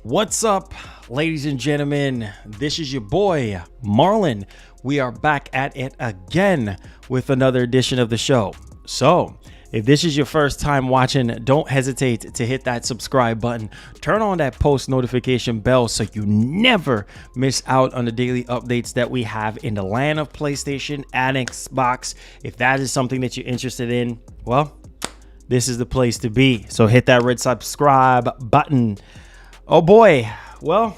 What's up, ladies and gentlemen? This is your boy, Marlon. We are back at it again with another edition of the show. So, if this is your first time watching, don't hesitate to hit that subscribe button. Turn on that post notification bell so you never miss out on the daily updates that we have in the land of PlayStation and Xbox. If that is something that you're interested in, well, this is the place to be. So hit that red subscribe button. Oh boy, well,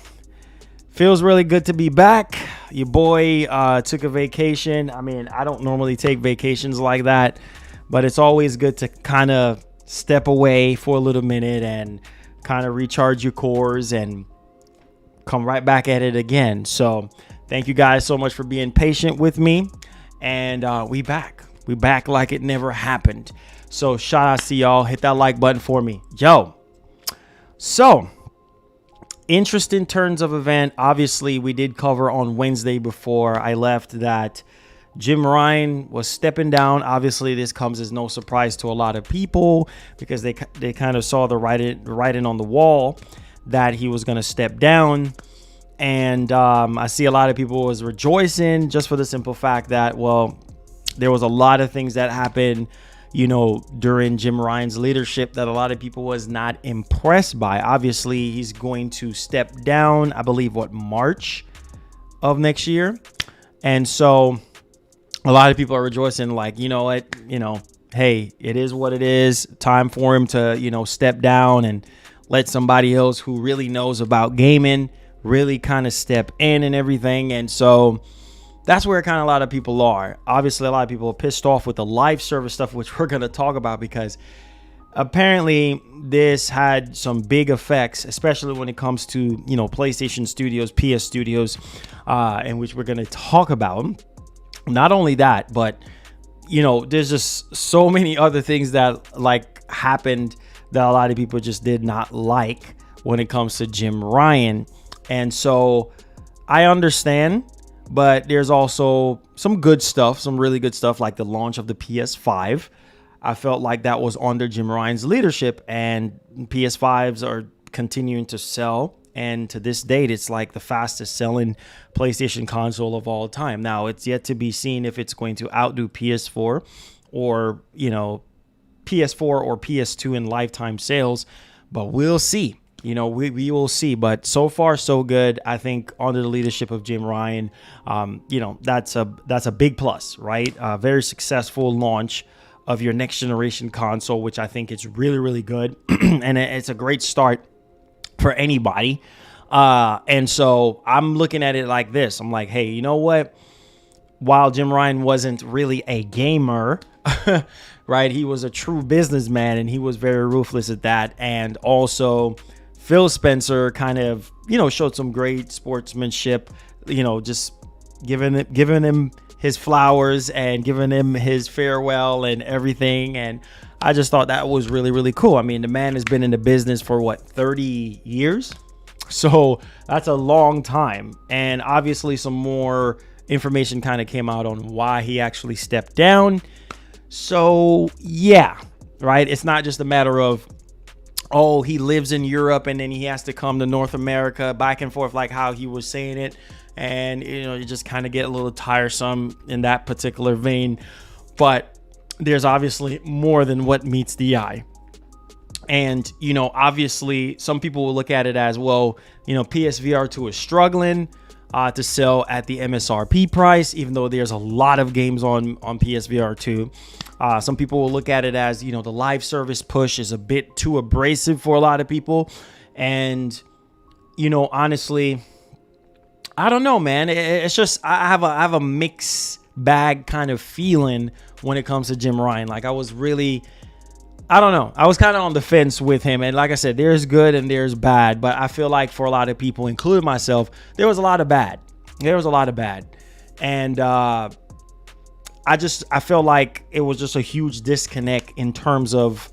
feels really good to be back. Your boy took a vacation. I mean, I don't normally take vacations like that, but it's always good to kind of step away for a little minute and kind of recharge your cores and come right back at it again. So thank you guys so much for being patient with me. And we back like it never happened. So shout out to y'all. Hit that like button for me. Yo. So interesting turns of event. Obviously, we did cover on Wednesday before I left that Jim Ryan was stepping down. Obviously, this comes as no surprise to a lot of people because they kind of saw the writing on the wall that he was going to step down. And I see a lot of people was rejoicing just for the simple fact that, well, there was a lot of things that happened, you know, during Jim Ryan's leadership that a lot of people was not impressed by. Obviously, he's going to step down, I believe, March of next year. And so a lot of people are rejoicing like, you know what, hey, it is what it is. Time for him to, step down and let somebody else who really knows about gaming really kind of step in and everything. And so that's where kind of a lot of people are. Obviously, a lot of people are pissed off with the live service stuff, which we're going to talk about because apparently this had some big effects, especially when it comes to, PlayStation Studios, PS Studios, in which we're going to talk about. Not only that, but, there's just so many other things that like happened that a lot of people just did not like when it comes to Jim Ryan. And so I understand. But there's also some good stuff, some really good stuff like the launch of the PS5. I felt like that was under Jim Ryan's leadership and PS5s are continuing to sell. And to this date, it's like the fastest selling PlayStation console of all time. Now, it's yet to be seen if it's going to outdo PS4 or, PS4 or PS2 in lifetime sales, but we'll see. We will see, but so far so good. I think under the leadership of Jim Ryan, that's a big plus, right? Very successful launch of your next generation console, which I think is really, really good. And it's a great start for anybody. And so I'm looking at it like this. I'm like, hey, you know what? While Jim Ryan wasn't really a gamer, right? He was a true businessman and he was very ruthless at that. And also Phil Spencer kind of, showed some great sportsmanship, just giving him his flowers and giving him his farewell and everything. And I just thought that was really, really cool. I mean, the man has been in the business for 30 years. So that's a long time. And obviously some more information kind of came out on why he actually stepped down. So yeah, right. It's not just a matter of, oh, he lives in Europe and then he has to come to North America, back and forth, like how he was saying it. And, you just kind of get a little tiresome in that particular vein. But there's obviously more than what meets the eye. And, obviously some people will look at it as, well, PSVR 2 is struggling to sell at the MSRP price, even though there's a lot of games on PSVR 2. Some people will look at it as, the live service push is a bit too abrasive for a lot of people. And, honestly, I don't know, man. It's just I have a mixed bag kind of feeling when it comes to Jim Ryan. Like I was really, I don't know. I was kind of on the fence with him. And like I said, there's good and there's bad. But I feel like for a lot of people, including myself, there was a lot of bad. And I feel like it was just a huge disconnect in terms of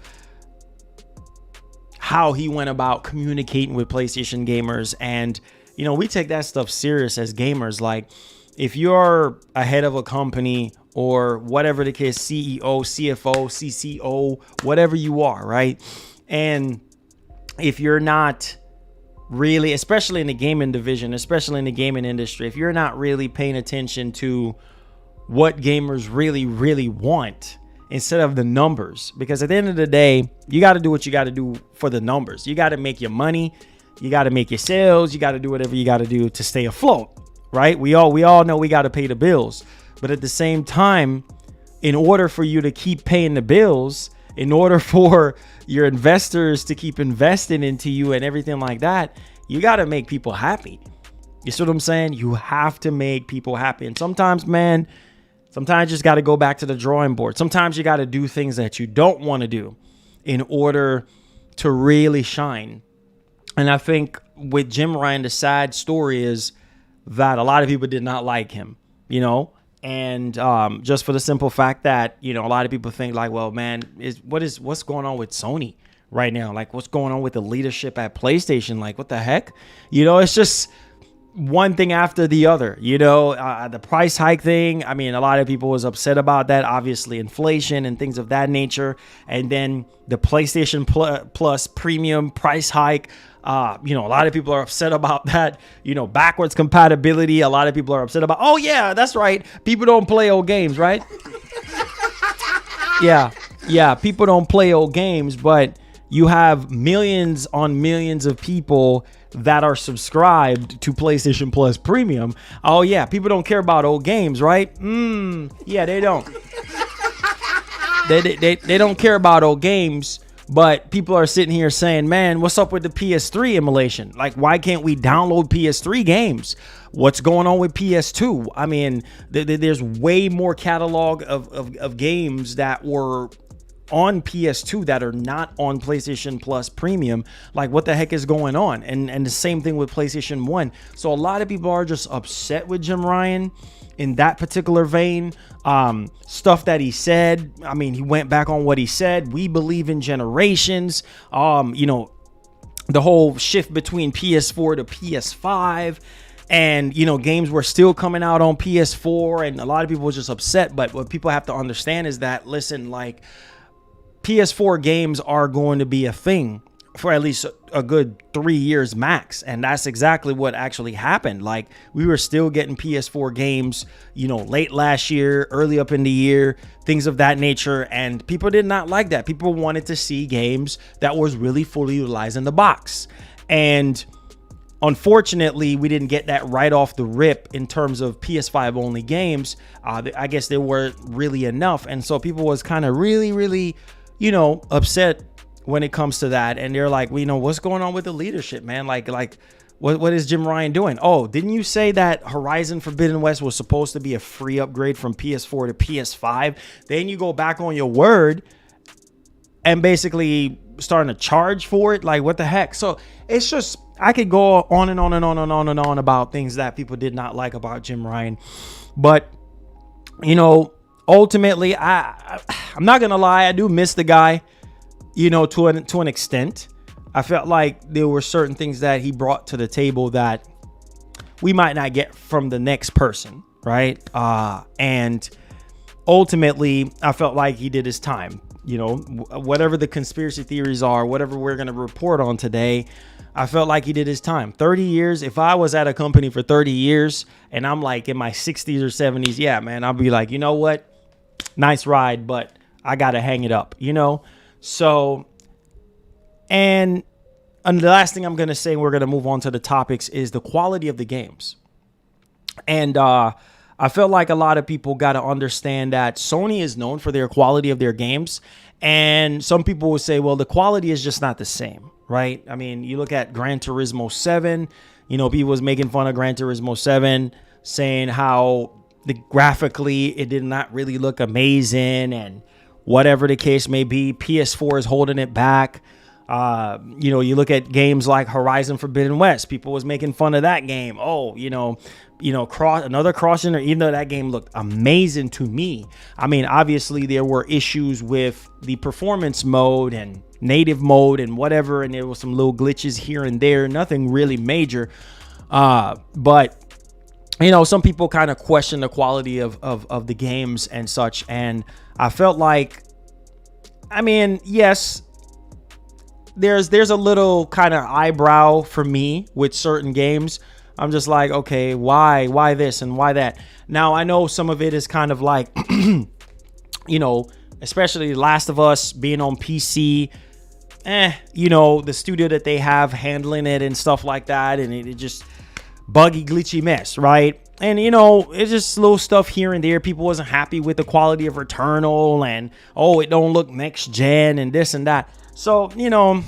how he went about communicating with PlayStation gamers. And, we take that stuff serious as gamers. Like if you're a head of a company or whatever the case, CEO, CFO, CCO, whatever you are, right? And if you're not really, especially in the gaming division, especially in the gaming industry, if you're not really paying attention to what gamers really want instead of the numbers, because at the end of the day, you got to do what you got to do for the numbers. You got to make your money, you got to make your sales, you got to do whatever you got to do to stay afloat, right? We all know we got to pay the bills, but at the same time, in order for you to keep paying the bills, in order for your investors to keep investing into you and everything like that, you got to make people happy. You see what I'm saying? You have to make people happy. And sometimes, man, sometimes you just got to go back to the drawing board. Sometimes you got to do things that you don't want to do in order to really shine. And I think with Jim Ryan, the sad story is that a lot of people did not like him, you know? And just for the simple fact that, you know, a lot of people think like, well, man, what's going on with Sony right now? Like, what's going on with the leadership at PlayStation? Like, what the heck? You know, it's just one thing after the other, you know, the price hike thing. I mean, a lot of people was upset about that, obviously inflation and things of that nature. And then the PlayStation Plus premium price hike. You know, a lot of people are upset about that, you know, backwards compatibility. A lot of people are upset about, oh yeah, that's right. People don't play old games, right? Yeah. People don't play old games, but you have millions on millions of people that are subscribed to PlayStation Plus Premium. Oh yeah, people don't care about old games, right? Yeah, they don't. They don't care about old games. But people are sitting here saying, man, what's up with the PS3 emulation? Like, why can't we download PS3 games? What's going on with PS2? I mean, there's way more catalog of games that were on PS2 that are not on PlayStation Plus Premium. Like, what the heck is going on? And the same thing with PlayStation 1. So a lot of people are just upset with Jim Ryan in that particular vein. Stuff that he said, I mean, he went back on what he said. We believe in generations. You know, the whole shift between PS4 to PS5, and, you know, games were still coming out on PS4, and a lot of people were just upset. But what people have to understand is that, listen, like, PS4 games are going to be a thing for at least a good 3 years max. And that's exactly what actually happened. Like, we were still getting PS4 games, you know, late last year, early up in the year, things of that nature. And people did not like that. People wanted to see games that was really fully utilized in the box. And unfortunately, we didn't get that right off the rip in terms of PS5 only games. I guess there weren't really enough. And so people was kind of really, you know, upset when it comes to that. And they're like, well, you know, what's going on with the leadership, man? Like what is Jim Ryan doing? Oh, didn't you say that Horizon Forbidden West was supposed to be a free upgrade from PS4 to PS5? Then you go back on your word and basically starting to charge for it. Like, what the heck? So it's just, I could go on and on and on and on and on about things that people did not like about Jim Ryan. But, you know, ultimately, I'm not going to lie. I do miss the guy. You know, to an extent. I felt like there were certain things that he brought to the table that we might not get from the next person, right? And ultimately, I felt like he did his time. You know, whatever the conspiracy theories are, whatever we're going to report on today, I felt like he did his time. 30 years. If I was at a company for 30 years and I'm like in my 60s or 70s, yeah, man, I'll be like, you know what? Nice ride, but I got to hang it up, you know? So, and the last thing I'm going to say, we're going to move on to the topics, is the quality of the games. And I felt like a lot of people got to understand that Sony is known for their quality of their games. And some people will say, well, the quality is just not the same, right? I mean, you look at Gran Turismo 7, you know, people was making fun of Gran Turismo 7, saying how graphically it did not really look amazing, and whatever the case may be, PS4 is holding it back. You know, you look at games like Horizon Forbidden West, people was making fun of that game. Oh, another crossing, even though that game looked amazing to me. I mean, obviously there were issues with the performance mode and native mode and whatever, and there were some little glitches here and there, nothing really major. But you know, some people kind of question the quality of the games and such. And I felt like, I mean, yes, there's a little kind of eyebrow for me with certain games. I'm just like, okay, why this and why that? Now, I know some of it is kind of like, you know, especially Last of Us being on PC, you know, the studio that they have handling it and stuff like that. And it just buggy, glitchy mess, right? And, you know, it's just little stuff here and there. People wasn't happy with the quality of Returnal and, oh, it don't look next gen and this and that. So, you know,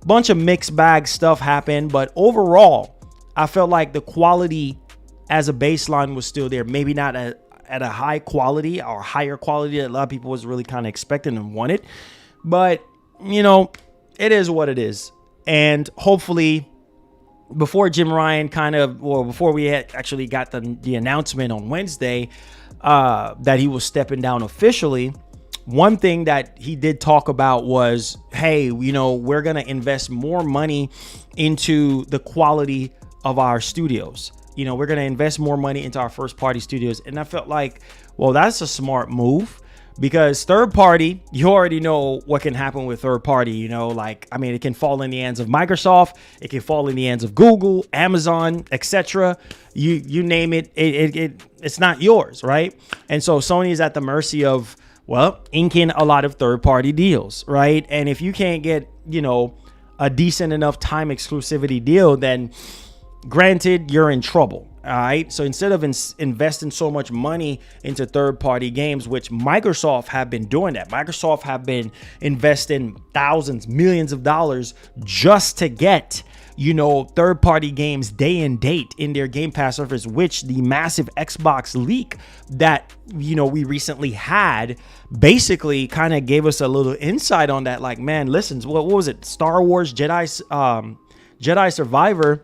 bunch of mixed bag stuff happened. But overall, I felt like the quality as a baseline was still there. Maybe not at a high quality or higher quality that a lot of people was really kind of expecting and wanted. But, you know, it is what it is. And hopefully, before Jim Ryan before we actually got the announcement on Wednesday that he was stepping down officially, one thing that he did talk about was, hey, you know, we're going to invest more money into the quality of our studios. You know, we're going to invest more money into our first party studios. And I felt like, well, that's a smart move, because third party, you already know what can happen with third party. You know, like, I mean, it can fall in the hands of Microsoft. It can fall in the hands of Google, Amazon, etc. You name it, it's not yours, right? And so Sony is at the mercy of, well, inking a lot of third party deals, right? And if you can't get, you know, a decent enough time exclusivity deal, then granted, you're in trouble. All right. So instead of investing so much money into third party games, which Microsoft have been doing that, Microsoft have been investing thousands, millions of dollars just to get, you know, third party games day and date in their Game Pass service, which the massive Xbox leak that, you know, we recently had basically kind of gave us a little insight on that. Like, man, listen, what was it? Star Wars Jedi Survivor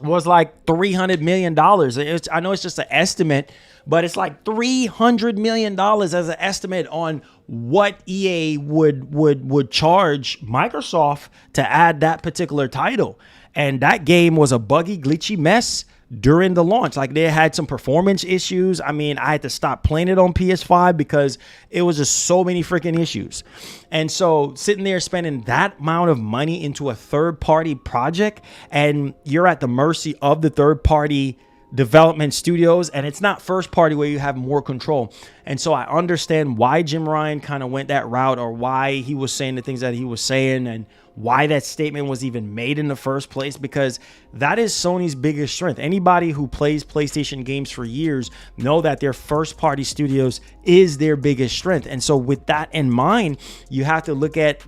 was like $300 million. I know it's just an estimate, but it's like $300 million as an estimate on what EA would charge Microsoft to add that particular title. And that game was a buggy, glitchy mess during the launch. Like, they had some performance issues. I mean, I had to stop playing it on PS5 because it was just so many freaking issues. And so sitting there spending that amount of money into a third party project, and you're at the mercy of the third party development studios, and it's not first party where you have more control. And so I understand why Jim Ryan kind of went that route, or why he was saying the things that he was saying, and why that statement was even made in the first place, because that is Sony's biggest strength. Anybody who plays PlayStation games for years know that their first party studios is their biggest strength. And so with that in mind, you have to look at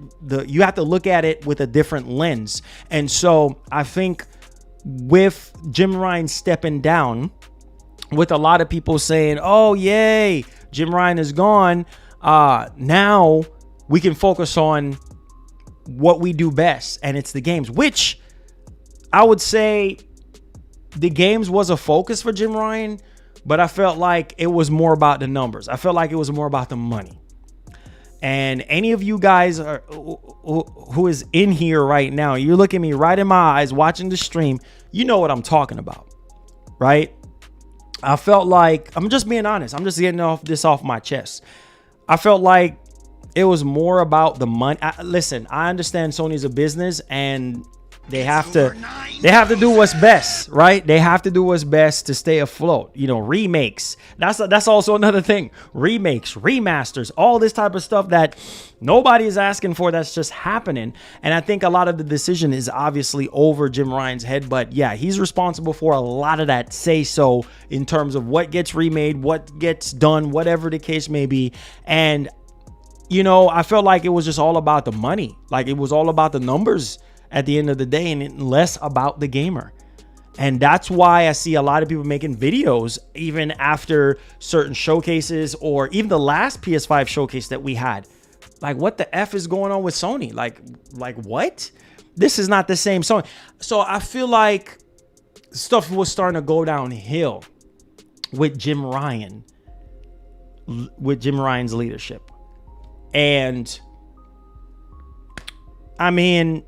it with a different lens. And so I think with Jim Ryan stepping down, with a lot of people saying, oh, yay, Jim Ryan is gone, now we can focus on what we do best, and it's the games, which I would say the games was a focus for Jim Ryan, but I felt like it was more about the numbers. I felt like it was more about the money. And any of you guys who is in here right now, you're looking me right in my eyes watching the stream, you know what I'm talking about, right? I felt like, I'm just being honest, I'm just getting off my chest. I felt like it was more about the money. Listen, I understand Sony's a business, and they have to do what's best, right? They have to do what's best to stay afloat. You know, remakes. That's also another thing. Remakes, remasters, all this type of stuff that nobody is asking for. That's just happening. And I think a lot of the decision is obviously over Jim Ryan's head. But yeah, he's responsible for a lot of that say so in terms of what gets remade, what gets done, whatever the case may be. And you know, I felt like it was just all about the money. Like, it was all about the numbers at the end of the day, and less about the gamer. And that's why I see a lot of people making videos even after certain showcases, or even the last PS5 showcase that we had. Like, what the F is going on with Sony? Like what? This is not the same Sony. So I feel like stuff was starting to go downhill with Jim Ryan, with Jim Ryan's leadership. And I mean,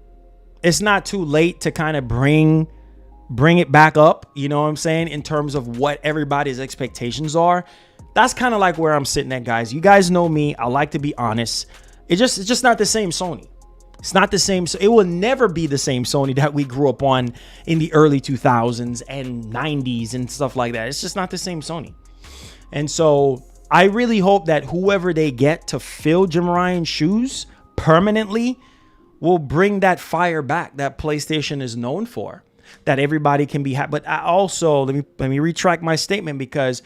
it's not too late to kind of bring it back up, you know what I'm saying, in terms of what everybody's expectations are. That's kind of like where I'm sitting at, guys. You guys know me. I like to be honest. It's just not the same Sony. It's not the same. So it will never be the same Sony that we grew up on in the early 2000s and 90s and stuff like that. It's just not the same Sony. And so I really hope that whoever they get to fill Jim Ryan's shoes permanently will bring that fire back that PlayStation is known for, that everybody can be happy. But I also, let me retract my statement, because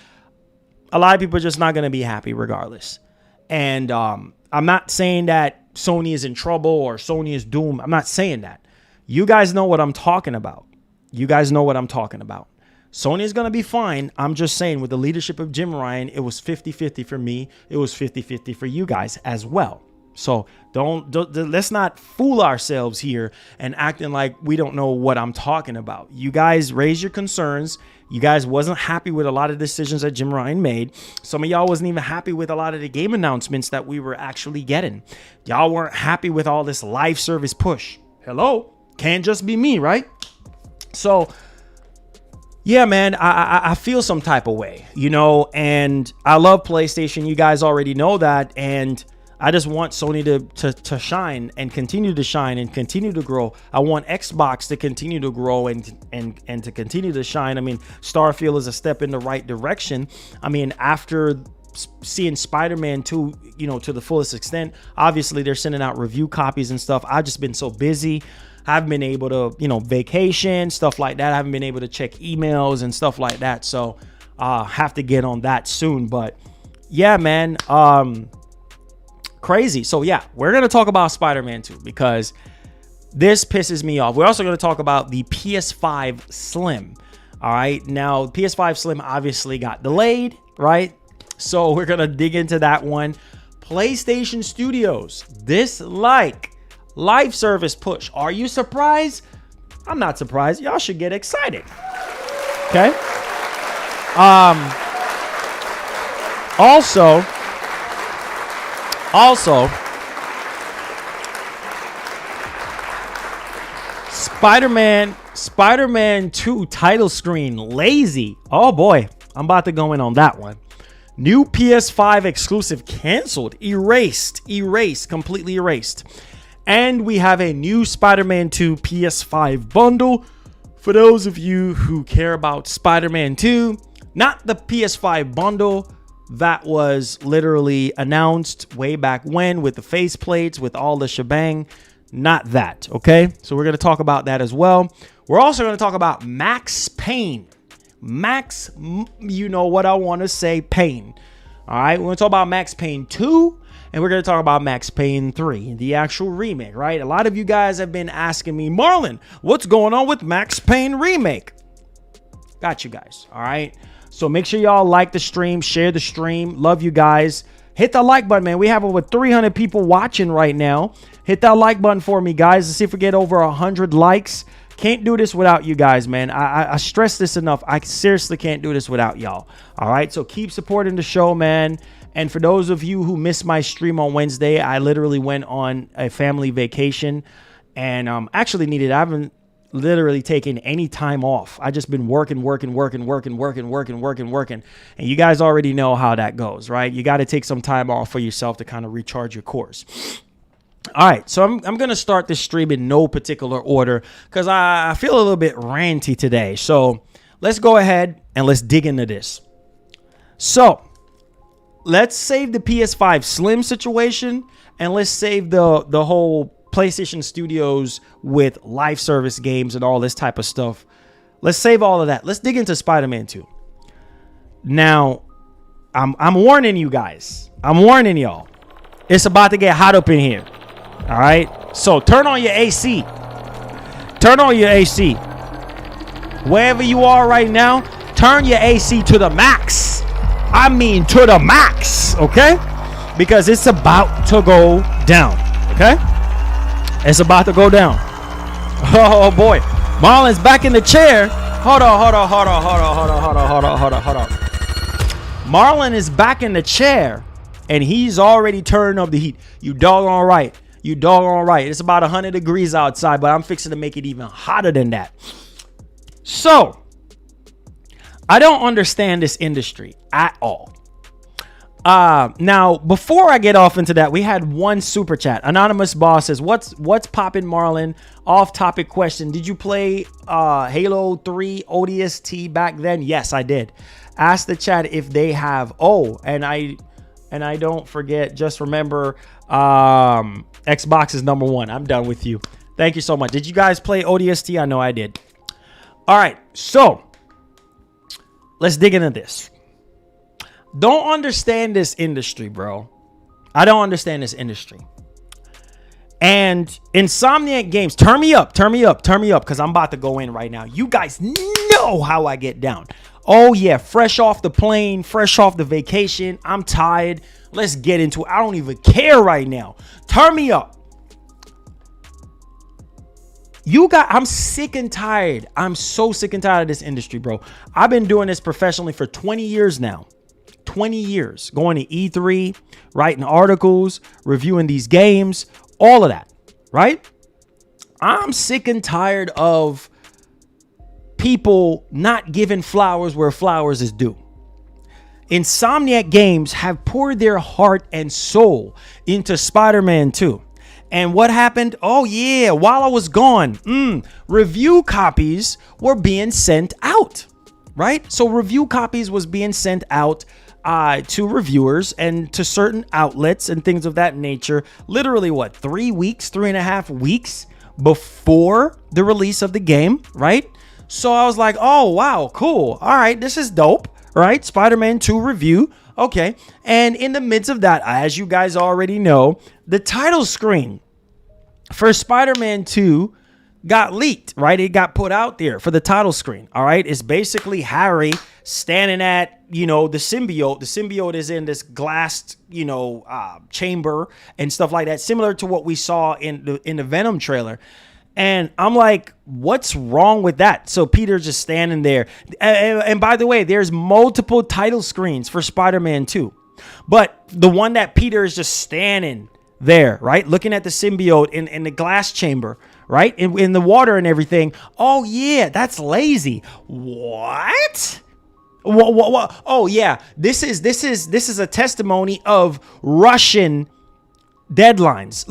a lot of people are just not going to be happy regardless. And I'm not saying that Sony is in trouble or Sony is doomed. I'm not saying that. You guys know what I'm talking about. You guys know what I'm talking about. Sony is going to be fine. I'm just saying, with the leadership of Jim Ryan, it was 50-50 for me. It was 50-50 for you guys as well. So let's not fool ourselves here and acting like we don't know what I'm talking about. You guys raised your concerns. You guys wasn't happy with a lot of decisions that Jim Ryan made. Some of y'all wasn't even happy with a lot of the game announcements that we were actually getting. Y'all weren't happy with all this live service push. Hello? Can't just be me, right? So yeah, man, I feel some type of way, you know, and I love PlayStation. You guys already know that. And I just want Sony to shine and continue to shine and continue to grow. I want Xbox to continue to grow and to continue to shine. I mean, Starfield is a step in the right direction. I mean, after seeing Spiderman 2, you know, to the fullest extent, obviously they're sending out review copies and stuff. I've just been so busy. I haven't been able to, you know, vacation, stuff like that. I haven't been able to check emails and stuff like that. So have to get on that soon. But yeah, man, crazy. So yeah, we're going to talk about Spider-Man 2 because this pisses me off. We're also going to talk about the PS5 Slim. All right. Now, PS5 Slim obviously got delayed, right? So we're going to dig into that one. PlayStation Studios dislike live service push. Are you surprised? I'm not surprised. Y'all should get excited. Okay. Also, Spider-Man 2 title screen lazy. Oh boy, I'm about to go in on that one. New PS5 exclusive canceled, erased, completely erased. And we have a new Spider-Man 2 PS5 bundle. For those of you who care about Spider-Man 2, not the PS5 bundle that was literally announced way back when with the faceplates, with all the shebang. Not that, okay? So we're going to talk about that as well. We're also going to talk about Max Payne. Max, you know what I want to say, Payne. All right, we're going to talk about Max Payne 2. And we're going to talk about Max Payne 3, the actual remake, right? A lot of you guys have been asking me, Marlon, what's going on with Max Payne Remake? Got you guys, all right? So make sure y'all like the stream, share the stream. Love you guys. Hit the like button, man. We have over 300 people watching right now. Hit that like button for me, guys. Let's see if we get over 100 likes. Can't do this without you guys, man. I stress this enough. I seriously can't do this without y'all, all right? So keep supporting the show, man. And for those of you who missed my stream on Wednesday, I literally went on a family vacation and actually I haven't literally taken any time off. I just been working. And you guys already know how that goes, right? You got to take some time off for yourself to kind of recharge your cores. All right, so I'm going to start this stream in no particular order because I feel a little bit ranty today. So let's go ahead and let's dig into this. So let's save the PS5 Slim situation and let's save the whole PlayStation Studios with live service games and all this type of stuff. Let's save all of that. Let's dig into Spider-Man 2. Now, I'm warning you guys. I'm warning y'all. It's about to get hot up in here. All right? So turn on your AC. Turn on your AC. Wherever you are right now, turn your AC to the max. I mean to the max, okay? Because it's about to go down, okay? It's about to go down. Oh boy, Marlon's back in the chair. Hold on. Marlon is back in the chair, and he's already turned up the heat. You doggone right. You doggone right. It's about 100 degrees outside, but I'm fixing to make it even hotter than that. So I don't understand this industry at all. Now, before I get off into that, we had one super chat. Anonymous Boss says, what's poppin', Marlon? Off topic question. Did you play Halo 3 ODST back then? Yes, I did. Ask the chat if they have. Oh, and I don't forget, just remember, Xbox is #1. I'm done with you. Thank you so much. Did you guys play ODST? I know I did. All right, so let's dig into this. Don't understand this industry, bro. I don't understand this industry. And Insomniac Games, turn me up, because I'm about to go in right now. You guys know how I get down. Oh, yeah, fresh off the plane, fresh off the vacation. I'm tired. Let's get into it. I don't even care right now. Turn me up. I'm sick and tired. I'm so sick and tired of this industry, bro. I've been doing this professionally for 20 years now. 20 years, going to E3, writing articles, reviewing these games, all of that, right? I'm sick and tired of people not giving flowers where flowers is due. Insomniac Games have poured their heart and soul into Spider-Man 2. And what happened? Oh, yeah, while I was gone, review copies were being sent out, right? So review copies was being sent out to reviewers and to certain outlets and things of that nature. Literally, 3.5 weeks before the release of the game, right? So I was like, oh, wow, cool. All right, this is dope, right? Spider-Man 2 review. Okay. And in the midst of that, as you guys already know, the title screen for Spider-Man 2 got leaked, right? It got put out there for the title screen. All right. It's basically Harry standing at, the symbiote. The symbiote is in this glassed, chamber and stuff like that, similar to what we saw in the Venom trailer. And I'm like, what's wrong with that? So Peter's just standing there. And by the way, there's multiple title screens for Spider-Man 2. But the one that Peter is just standing there, right? Looking at the symbiote in the glass chamber, right? In the water and everything. Oh, yeah, that's lazy. What? What? Oh, yeah. This is a testimony of Russian deadlines.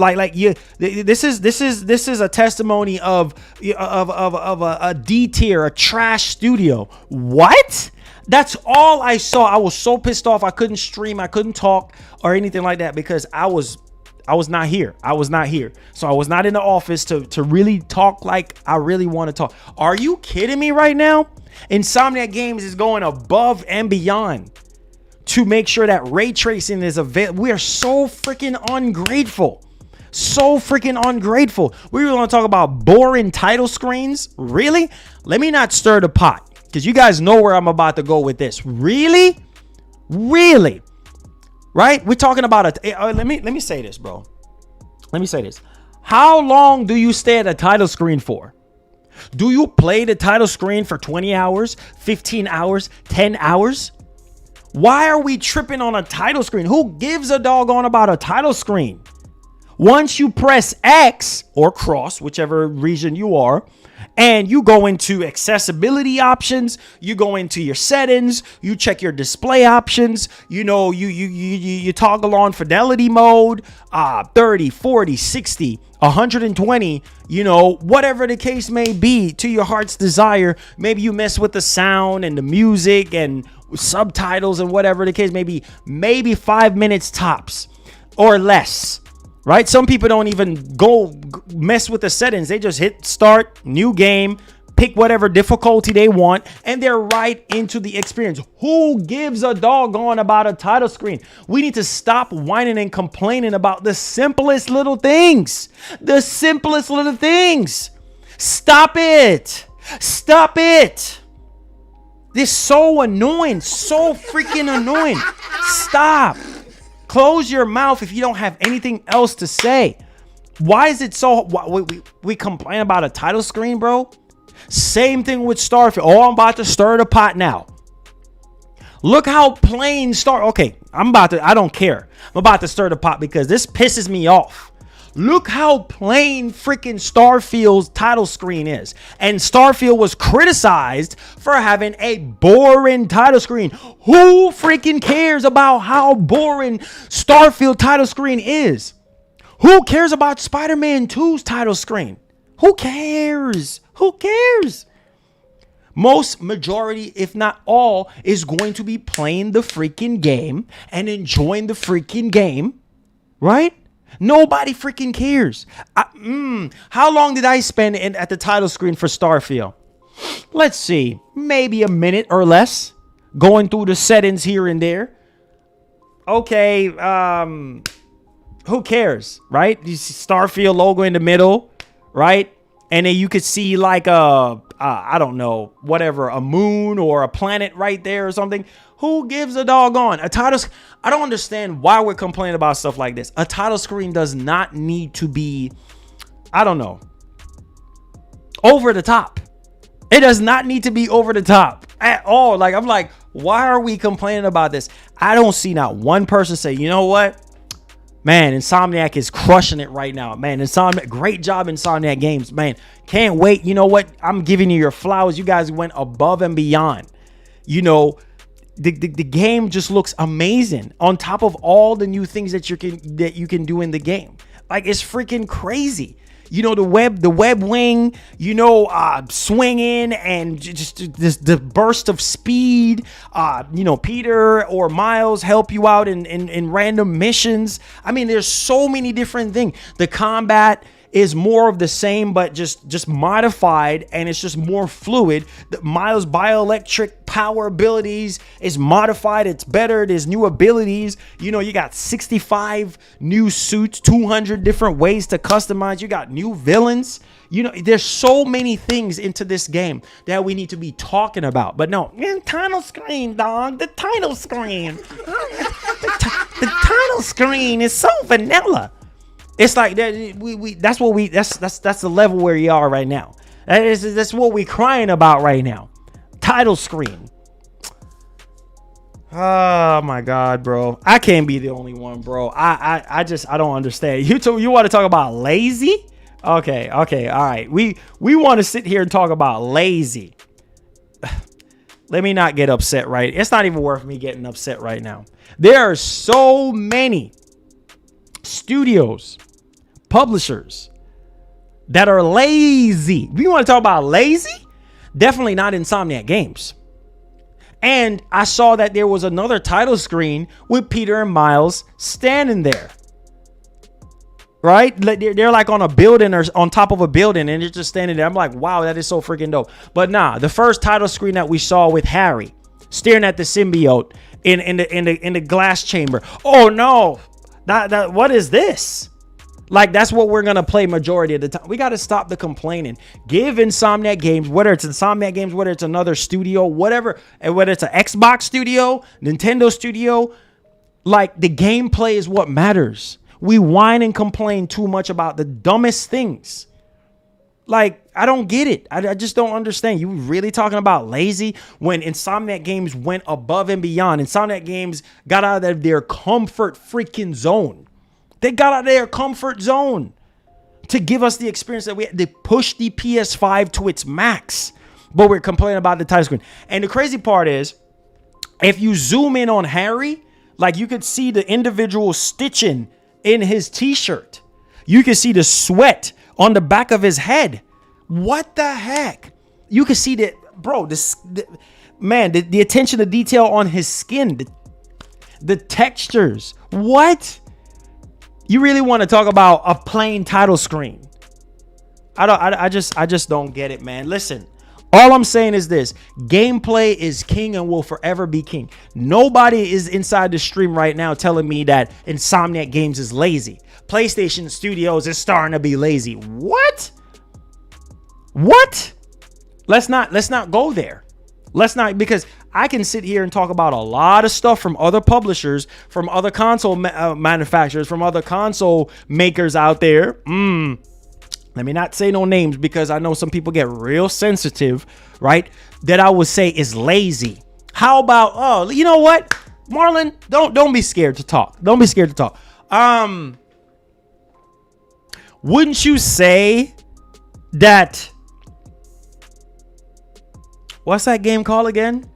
This is a testimony of a D tier, a trash studio. What? That's all I saw. I was so pissed off. I couldn't stream. I couldn't talk or anything like that because I was not here. I was not here. So I was not in the office to really talk like I really want to talk. Are you kidding me right now? Insomniac Games is going above and beyond to make sure that ray tracing is available. We are so freaking ungrateful. So freaking ungrateful. We were going to talk about boring title screens. Really? Let me not stir the pot because you guys know where I'm about to go with this. Really? Really? Right? We're talking about let me say this, bro. Let me say this. How long do you stay at a title screen for? Do you play the title screen for 20 hours, 15 hours, 10 hours? Why are we tripping on a title screen? Who gives a doggone about a title screen? Once you press X or cross, whichever region you are, and you go into accessibility options, you go into your settings, you check your display options, you toggle on fidelity mode, 30, 40, 60, 120, whatever the case may be to your heart's desire. Maybe you mess with the sound and the music and subtitles and whatever the case may be. Maybe 5 minutes tops or less. Right? Some people don't even go mess with the settings. They just hit start, new game, pick whatever difficulty they want, and they're right into the experience. Who gives a doggone about a title screen? We need to stop whining and complaining about the simplest little things. The simplest little things. Stop it. Stop it. This is so annoying. So freaking annoying. Stop. Close your mouth if you don't have anything else to say. Why is it so... We complain about a title screen, bro? Same thing with Starfield. Oh, I'm about to stir the pot now. Look how plain Star... Okay, I don't care. I'm about to stir the pot because this pisses me off. Look how plain freaking Starfield's title screen is. And Starfield was criticized for having a boring title screen. Who freaking cares about how boring Starfield title screen is? Who cares about Spider-Man 2's title screen? Who cares? Who cares? Most majority, if not all, is going to be playing the freaking game and enjoying the freaking game, right? Nobody freaking cares. How long did I spend at the title screen for Starfield? Let's see, maybe a minute or less, going through the settings here and there. Okay, who cares, right? You see Starfield logo in the middle, right? And then you could see like I don't know, whatever, a moon or a planet right there or something. Who gives a doggone? A title, I don't understand why we're complaining about stuff like this. A title screen does not need to be, I don't know, over the top. It does not need to be over the top at all. Like, I'm like, why are we complaining about this? I don't see not one person say, you know what? Man, Insomniac is crushing it right now. Man, Insomniac, great job, Insomniac Games. Man, can't wait. You know what? I'm giving you your flowers. You guys went above and beyond. You know, the game just looks amazing on top of all the new things that you can do in the game. Like, it's freaking crazy. You know, the web wing, you know, swinging and just this, the burst of speed. You know, Peter or Miles help you out in random missions. I mean, there's so many different things. The combat is more of the same, but just modified, and it's just more fluid. The Miles' bioelectric power abilities is modified. It's better. There's new abilities. You know, you got 65 new suits, 200 different ways to customize. You got new villains. You know, there's so many things into this game that we need to be talking about. But no, title screen, dog. The title screen. The title screen is so vanilla. It's like that. That's the level where you are right now. That's what we're crying about right now. Title screen. Oh my God, bro. I can't be the only one, bro. I don't understand. You want to talk about lazy? Okay, all right. We want to sit here and talk about lazy. Let me not get upset, right? It's not even worth me getting upset right now. There are so many studios, publishers that are lazy. We want to talk about lazy? Definitely not Insomniac Games. And I saw that there was another title screen with Peter and Miles standing there. Right? They're like on a building or on top of a building, and they're just standing there. I'm like, wow, that is so freaking dope. But nah, the first title screen that we saw with Harry staring at the symbiote in the glass chamber. Oh no, that what is this? Like, that's what we're gonna play majority of the time. We got to stop the complaining. Give Insomniac Games, whether it's Insomniac Games, whether it's another studio, whatever, and whether it's an Xbox studio, Nintendo studio, like, the gameplay is what matters. We whine and complain too much about the dumbest things. Like, I don't get it. I just don't understand. You really talking about lazy when Insomniac Games went above and beyond? Insomniac Games got out of their comfort freaking zone. They got out of their comfort zone to give us the experience that we had. They pushed the PS5 to its max, but we're complaining about the title screen. And the crazy part is, if you zoom in on Harry, like, you could see the individual stitching in his t-shirt. You can see the sweat on the back of his head. What the heck? You can see that, bro. The attention to detail on his skin, the textures. What? You really want to talk about a plain title screen? I just don't get it, man. Listen, all I'm saying is this: gameplay is king and will forever be king. Nobody is inside the stream right now telling me that Insomniac Games is lazy. PlayStation Studios is starting to be lazy. What? Let's not go there. Let's not, because I can sit here and talk about a lot of stuff from other publishers, from other console manufacturers, from other console makers out there. Let me not say no names, because I know some people get real sensitive, right? That I would say is lazy. How about, oh, you know what, Marlon, don't be scared to talk. Don't be scared to talk. wouldn't you say that? What's that game called again?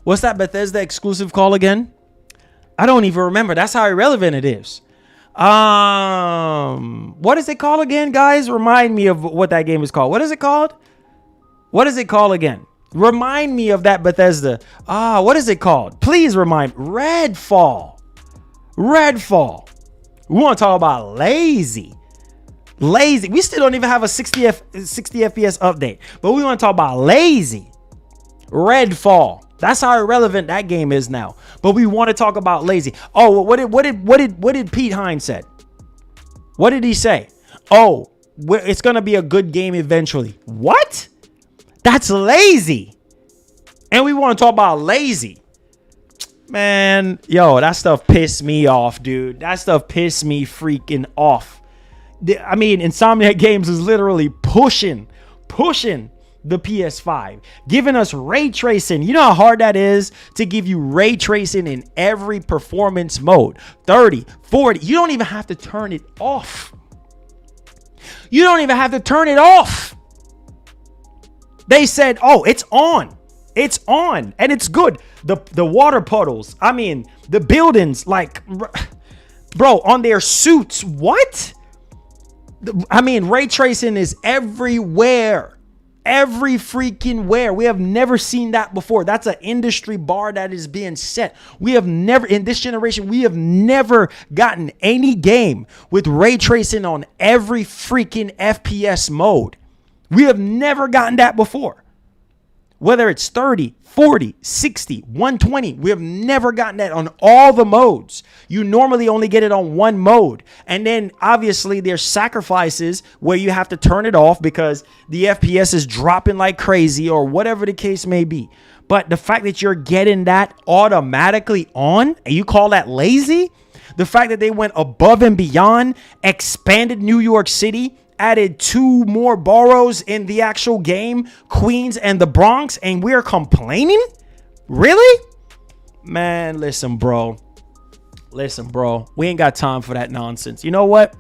What's that Bethesda exclusive called again? I don't even remember. That's how irrelevant it is. What is it called again, guys? Remind me of what that game is called. What is it called? What is it called again? Remind me of that Bethesda. What is it called? Please remind. Redfall. Redfall. We want to talk about lazy. Lazy. We still don't even have a 60 FPS update, but we want to talk about lazy. Redfall. That's how irrelevant that game is now. But we want to talk about lazy. Oh, what did Pete Hines said? What did he say? Oh, it's gonna be a good game eventually. What? That's lazy. And we want to talk about lazy. Man, yo, that stuff pissed me off, dude. That stuff pissed me freaking off. I mean, Insomniac Games is literally pushing the PS5, giving us ray tracing. You know how hard that is to give you ray tracing in every performance mode. 30, 40. You don't even have to turn it off. You don't even have to turn it off. They said, oh, it's on. It's on. And it's good. The water puddles. I mean, the buildings, like, bro, on their suits. What? I mean, ray tracing is everywhere. Every freaking where. We have never seen that before. That's an industry bar that is being set. We have never, in this generation, we have never gotten any game with ray tracing on every freaking FPS mode. We have never gotten that before. Whether it's 30, 40, 60, 120, we have never gotten that on all the modes. You normally only get it on one mode. And then obviously there's sacrifices where you have to turn it off because the FPS is dropping like crazy or whatever the case may be. But the fact that you're getting that automatically on and you call that lazy, the fact that they went above and beyond, expanded New York City, added 2 more boroughs in the actual game, Queens and the Bronx, and we're complaining? Really? Man, listen, bro. Listen, bro. We ain't got time for that nonsense. You know what?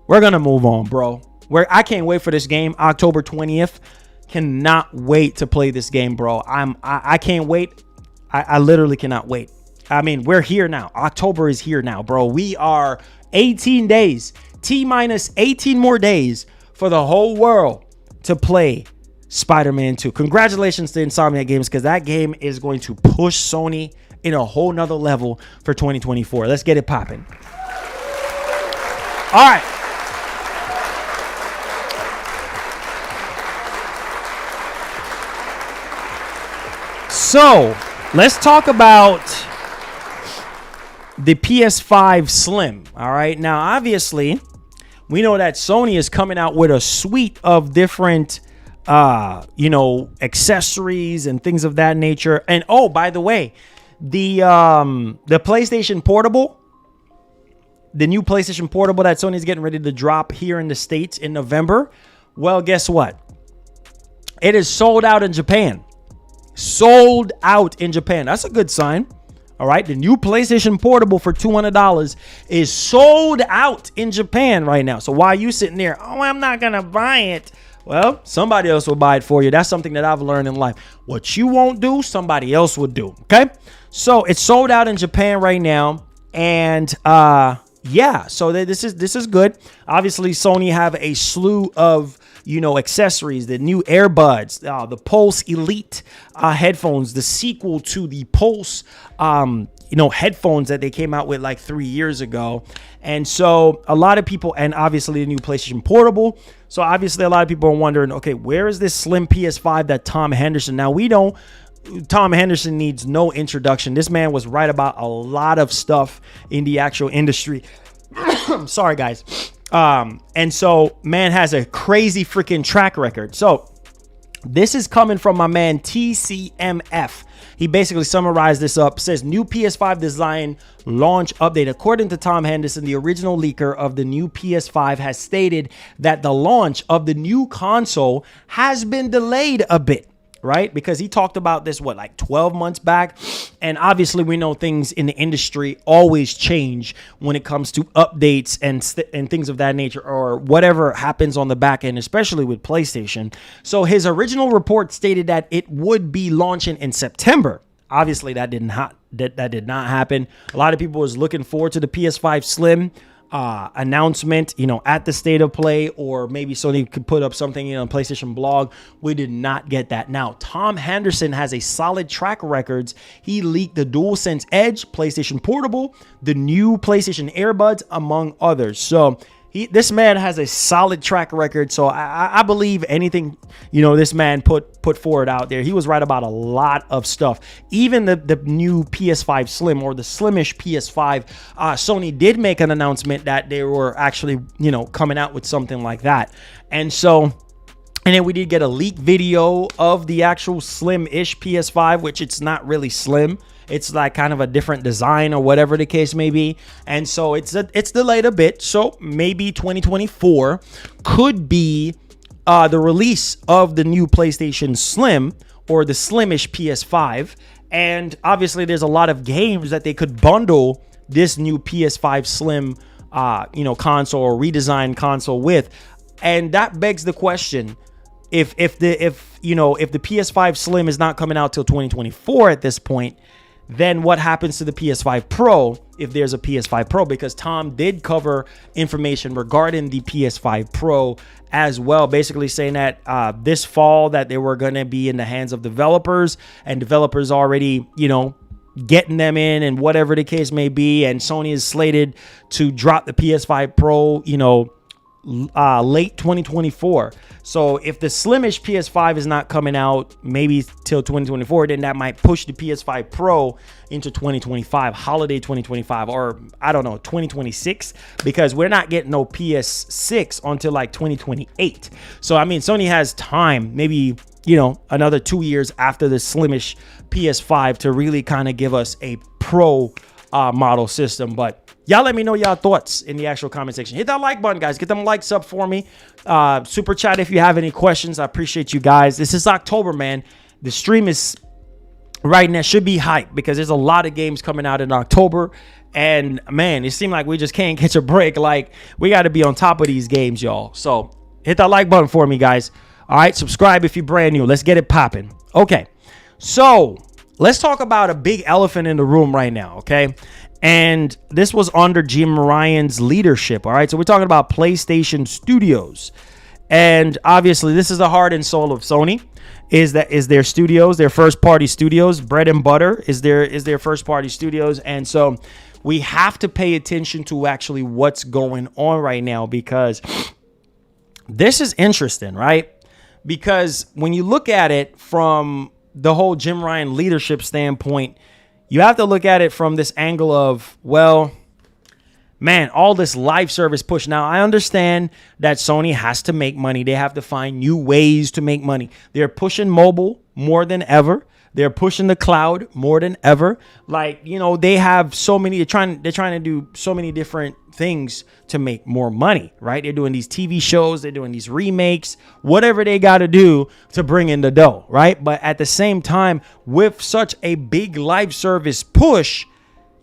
We're going to move on, bro. I can't wait for this game, October 20th. Cannot wait to play this game, bro. I can't wait. I literally cannot wait. I mean, we're here now. October is here now, bro. We are 18 days. T-minus 18 more days for the whole world to play Spider-Man 2. Congratulations to Insomniac Games, because that game is going to push Sony in a whole nother level for 2024. Let's get it popping. All right. So let's talk about the PS5 Slim. All right. Now, obviously, we know that Sony is coming out with a suite of different, accessories and things of that nature. And oh, by the way, the PlayStation Portable, the new PlayStation Portable that Sony is getting ready to drop here in the States in November. Well, guess what? It is sold out in Japan. Sold out in Japan. That's a good sign. All right, the new PlayStation Portable for $200 is sold out in Japan right now. So while you sitting there, oh, I'm not going to buy it. Well, somebody else will buy it for you. That's something that I've learned in life. What you won't do, somebody else will do. Okay, so it's sold out in Japan right now. And yeah, so this is good. Obviously, Sony have a slew of accessories, the new earbuds, the Pulse Elite headphones, the sequel to the Pulse, headphones that they came out with like 3 years ago. And so a lot of people, and obviously the new PlayStation Portable. So obviously a lot of people are wondering, okay, where is this slim PS5 that Tom Henderson? Now we know Tom Henderson needs no introduction. This man was right about a lot of stuff in the actual industry. Sorry, guys. And so man has a crazy freaking track record. So this is coming from my man TCMF. He basically summarized this up. Says new PS5 design launch update. According to Tom Henderson, the original leaker of the new PS5 has stated that the launch of the new console has been delayed a bit. right? Because he talked about this, what, like 12 months back? And obviously we know things in the industry always change when it comes to updates and things of that nature, or whatever happens on the back end, especially with PlayStation. So his original report stated that it would be launching in September. Obviously that did not happen. A lot of people was looking forward to the PS5 Slim announcement, at the State of Play, or maybe Sony could put up something, on PlayStation blog. We did not get that. Now, Tom Henderson has a solid track records. He leaked the DualSense Edge, PlayStation Portable, the new PlayStation Earbuds, among others. So this man has a solid track record. So I believe anything, this man put forward out there. He was right about a lot of stuff. Even the new PS5 Slim, or the Slimish PS5, Sony did make an announcement that they were actually, coming out with something like that. And then we did get a leak video of the actual slim-ish PS5, which it's not really slim. It's like kind of a different design, or whatever the case may be. And so it's delayed a bit. So maybe 2024 could be the release of the new PlayStation Slim, or the Slimish PS5. And obviously there's a lot of games that they could bundle this new PS5 Slim, console, or redesigned console with. And that begs the question, if the PS5 Slim is not coming out till 2024 at this point, then what happens to the PS5 Pro if there's a PS5 Pro? Because Tom did cover information regarding the PS5 Pro as well, basically saying that this fall that they were going to be in the hands of developers, and developers already, getting them in, and whatever the case may be. And Sony is slated to drop the PS5 Pro, late 2024. So if the Slimish PS5 is not coming out maybe till 2024, then that might push the PS5 Pro into 2025, holiday 2025, or I don't know, 2026, because we're not getting no PS6 until like 2028. So I mean, Sony has time, maybe another 2 years after the Slimish PS5 to really kind of give us a Pro model system. But y'all let me know y'all thoughts in the actual comment section. Hit that like button, guys. Get them likes up for me. Super chat if you have any questions. I appreciate you guys. This is October, man. The stream is right now, should be hyped, because there's a lot of games coming out in October. And man, it seems like we just can't catch a break. Like, we got to be on top of these games, y'all. So hit that like button for me, guys. All right, subscribe if you're brand new. Let's get it popping. Okay, so let's talk about a big elephant in the room right now, okay? And this was under Jim Ryan's leadership. All right, so we're talking about PlayStation Studios. And obviously this is the heart and soul of Sony, is their studios, their first party studios. Bread and butter is their first party studios. And so we have to pay attention to actually what's going on right now, because this is interesting, right? Because when you look at it from the whole Jim Ryan leadership standpoint, you have to look at it from this angle of, well, man, all this live service push. Now, I understand that Sony has to make money. They have to find new ways to make money. They're pushing mobile more than ever. They're pushing the cloud more than ever. Like, they have so many, they're trying to do so many different things to make more money, right? They're doing these TV shows, they're doing these remakes, whatever they got to do to bring in the dough, right? But at the same time, with such a big live service push,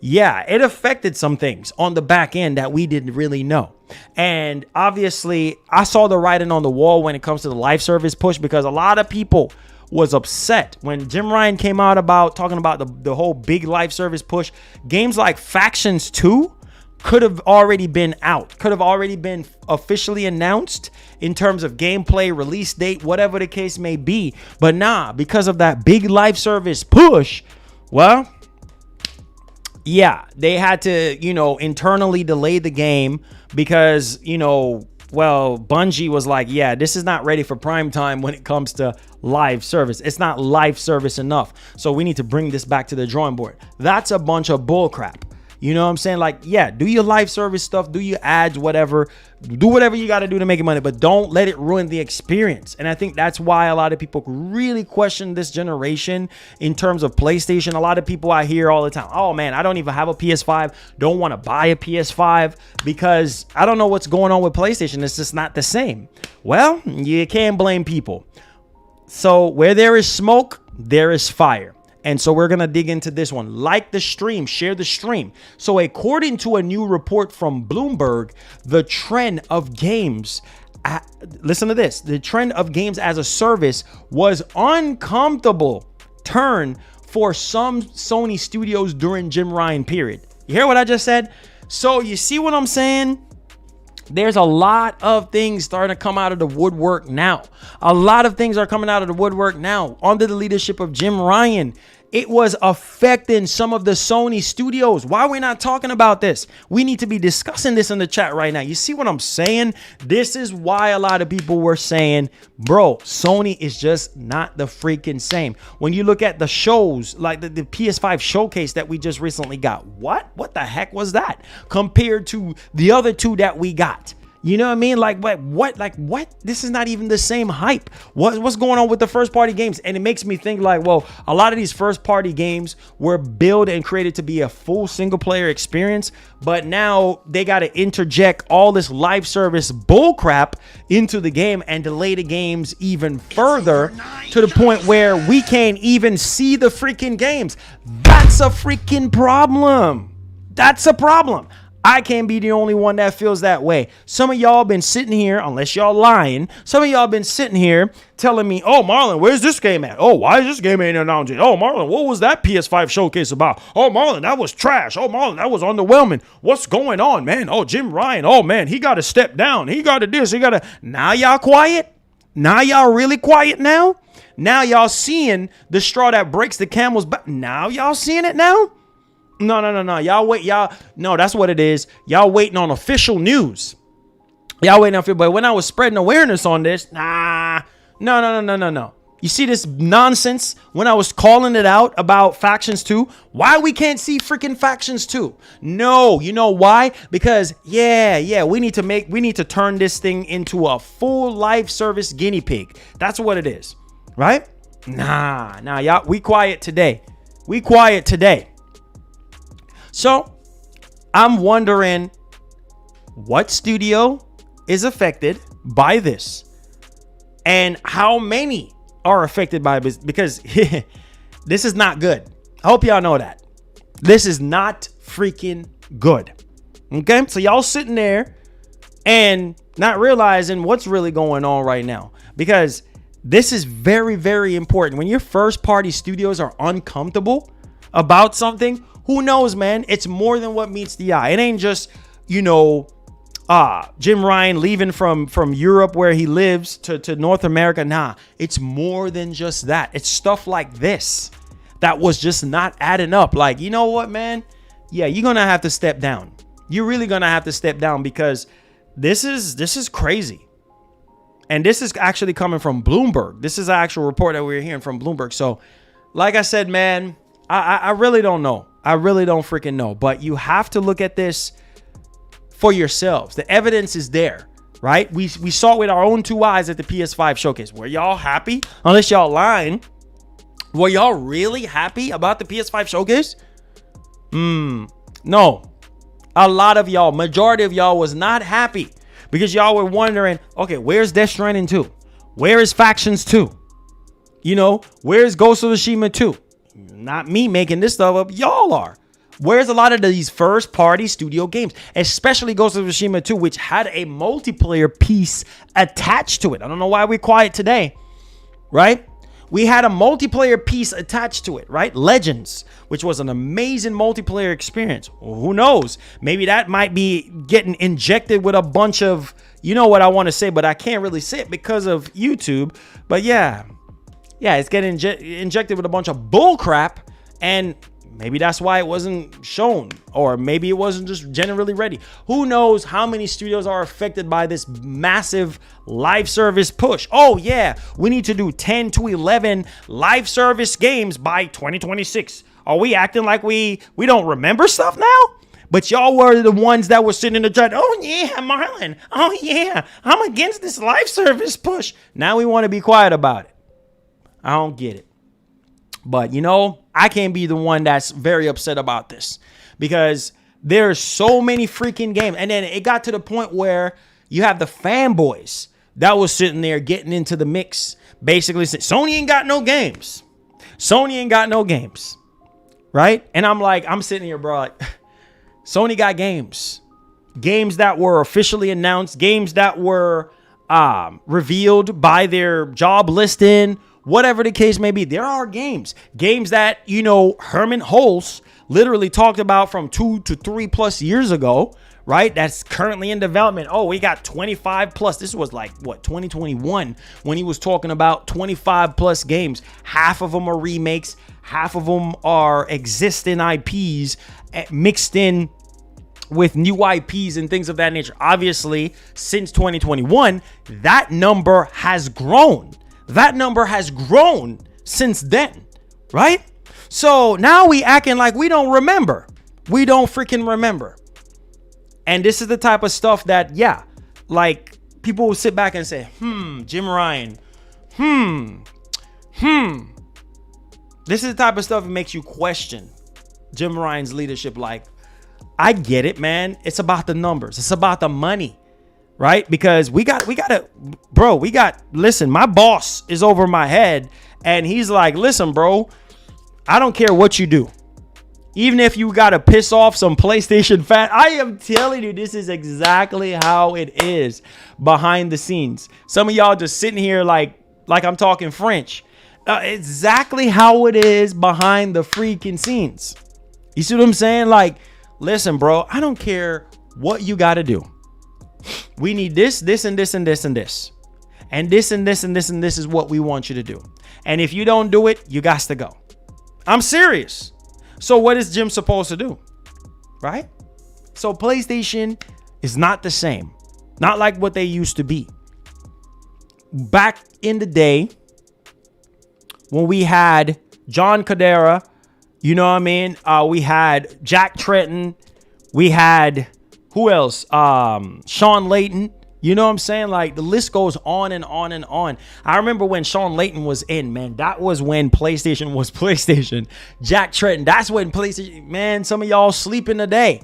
yeah, it affected some things on the back end that we didn't really know. And obviously, I saw the writing on the wall when it comes to the live service push, because a lot of people was upset when Jim Ryan came out about talking about the whole big live service push. Games like Factions 2 could have already been out, could have already been officially announced in terms of gameplay, release date, whatever the case may be. But nah, because of that big live service push, well, yeah, they had to, internally delay the game because, Bungie was like, yeah, this is not ready for prime time when it comes to live service. It's not live service enough. So we need to bring this back to the drawing board. That's a bunch of bull crap. You know what I'm saying? Like, yeah, do your live service stuff, do your ads, whatever. Do whatever you got to do to make money, but don't let it ruin the experience. And I think that's why a lot of people really question this generation in terms of PlayStation. A lot of people I hear all the time, oh man, I don't even have a PS5. Don't want to buy a PS5 because I don't know what's going on with PlayStation. It's just not the same. Well, you can't blame people. So where there is smoke, there is fire. And so we're going to dig into this one. Like the stream, share the stream. So according to a new report from Bloomberg, the trend of games, listen to this, the trend of games as a service was uncomfortable turn for some Sony studios during Jim Ryan period. You hear what I just said? So you see what I'm saying? There's a lot of things starting to come out of the woodwork now. A lot of things are coming out of the woodwork now under the leadership of Jim Ryan. It was affecting some of the Sony studios. Why are we not talking about this? We need to be discussing this in the chat right now. You see what I'm saying? This is why a lot of people were saying, bro, Sony is just not the freaking same. When you look at the shows, like the PS5 showcase that we just recently got, what the heck was that compared to the other two that we got? You know what I mean? Like what? This is not even the same hype. What's going on with the first party games? And it makes me think like, well, a lot of these first party games were built and created to be a full single player experience, but now they got to interject all this live service bull crap into the game and delay the games even further to the point where we can't even see the freaking games. That's a freaking problem. That's a problem. I can't be the only one that feels that way. Some of y'all been sitting here, unless y'all lying, some of y'all been sitting here telling me, oh, Marlon, where's this game at? Oh, why is this game ain't announced? Oh, Marlon, what was that PS5 showcase about? Oh, Marlon, that was trash. Oh, Marlon, that was underwhelming. What's going on, man? Oh, Jim Ryan. Oh, man, he got to step down. He got to this. He got to. Now y'all quiet? Now y'all really quiet now? Now y'all seeing the straw that breaks the camel's back. Now y'all seeing it now? No. Y'all wait. No, that's what it is. Y'all waiting on official news. Y'all waiting on, but when I was spreading awareness on this, no. You see this nonsense when I was calling it out about Factions 2? Why we can't see freaking Factions 2? No, you know why? Because we need to turn this thing into a full live service guinea pig. That's what it is, right? Nah, y'all, we quiet today. So I'm wondering what studio is affected by this and how many are affected by this, because this is not good. I hope y'all know that. This is not freaking good. Okay, so y'all sitting there and not realizing what's really going on right now, because this is very, very important. When your first party studios are uncomfortable about something, who knows, man? It's more than what meets the eye. It ain't just, Jim Ryan leaving from Europe where he lives to North America. Nah, it's more than just that. It's stuff like this that was just not adding up. Like, you know what, man? Yeah, you're going to have to step down. You're really going to have to step down, because this is crazy. And this is actually coming from Bloomberg. This is an actual report that we're hearing from Bloomberg. So, like I said, man, I really don't know. I really don't freaking know. But you have to look at this for yourselves. The evidence is there, right? We saw it with our own two eyes at the PS5 showcase. Were y'all happy? Unless y'all lying. Were y'all really happy about the PS5 showcase? No. A lot of y'all, majority of y'all was not happy, because y'all were wondering, okay, where's Death Stranding 2? Where is Factions 2? Where's Ghost of Tsushima 2? Not me making this stuff up. Y'all are. Where's a lot of these first party studio games, especially Ghost of Tsushima 2, which had a multiplayer piece attached to it? I don't know why we're quiet today, right? We had a multiplayer piece attached to it, right? Legends, which was an amazing multiplayer experience. Well, who knows? Maybe that might be getting injected with a bunch of, you know what I want to say, but I can't really say it because of YouTube. But yeah, it's getting injected with a bunch of bull crap, and maybe that's why it wasn't shown, or maybe it wasn't just generally ready. Who knows how many studios are affected by this massive live service push? Oh yeah, we need to do 10 to 11 live service games by 2026. Are we acting like we don't remember stuff now? But y'all were the ones that were sitting in the chat. Oh yeah, Marlon. Oh yeah, I'm against this live service push. Now we want to be quiet about it. I don't get it. But, I can't be the one that's very upset about this, because there's so many freaking games. And then it got to the point where you have the fanboys that was sitting there getting into the mix, basically saying, Sony ain't got no games. Sony ain't got no games. Right? And I'm sitting here, bro, like, Sony got games. Games that were officially announced, games that were revealed by their job listing, whatever the case may be. There are games that, Herman Hulse literally talked about from 2 to 3+ years ago, right? That's currently in development. Oh, we got 25 plus. This was like 2021 when he was talking about 25 plus games. Half of them are remakes. Half of them are existing IPs mixed in with new IPs and things of that nature. Obviously, since 2021, that number has grown. That number has grown since then, right? So now we acting like we don't remember. We don't freaking remember. And this is the type of stuff that, like people will sit back and say, Jim Ryan, This is the type of stuff that makes you question Jim Ryan's leadership. Like, I get it, man. It's about the numbers. It's about the money, right? Because listen, my boss is over my head and he's like, listen, bro, I don't care what you do. Even if you got to piss off some PlayStation fan, I am telling you, this is exactly how it is behind the scenes. Some of y'all just sitting here like I'm talking French. Exactly how it is behind the freaking scenes. You see what I'm saying? Like, listen, bro, I don't care what you got to do. We need this, and this, and this, and this. And this, and this, and this, and this is what we want you to do. And if you don't do it, you got to go. I'm serious. So what is Jim supposed to do? Right? So PlayStation is not the same. Not like what they used to be. Back in the day, when we had John Codera, you know what I mean? We had Jack Tretton. We had, who else? Sean Layton. You know what I'm saying? Like, the list goes on and on and on. I remember when Sean Layton was in, man. That was when PlayStation was PlayStation. Jack Tretton, that's when PlayStation, man, some of y'all sleeping today.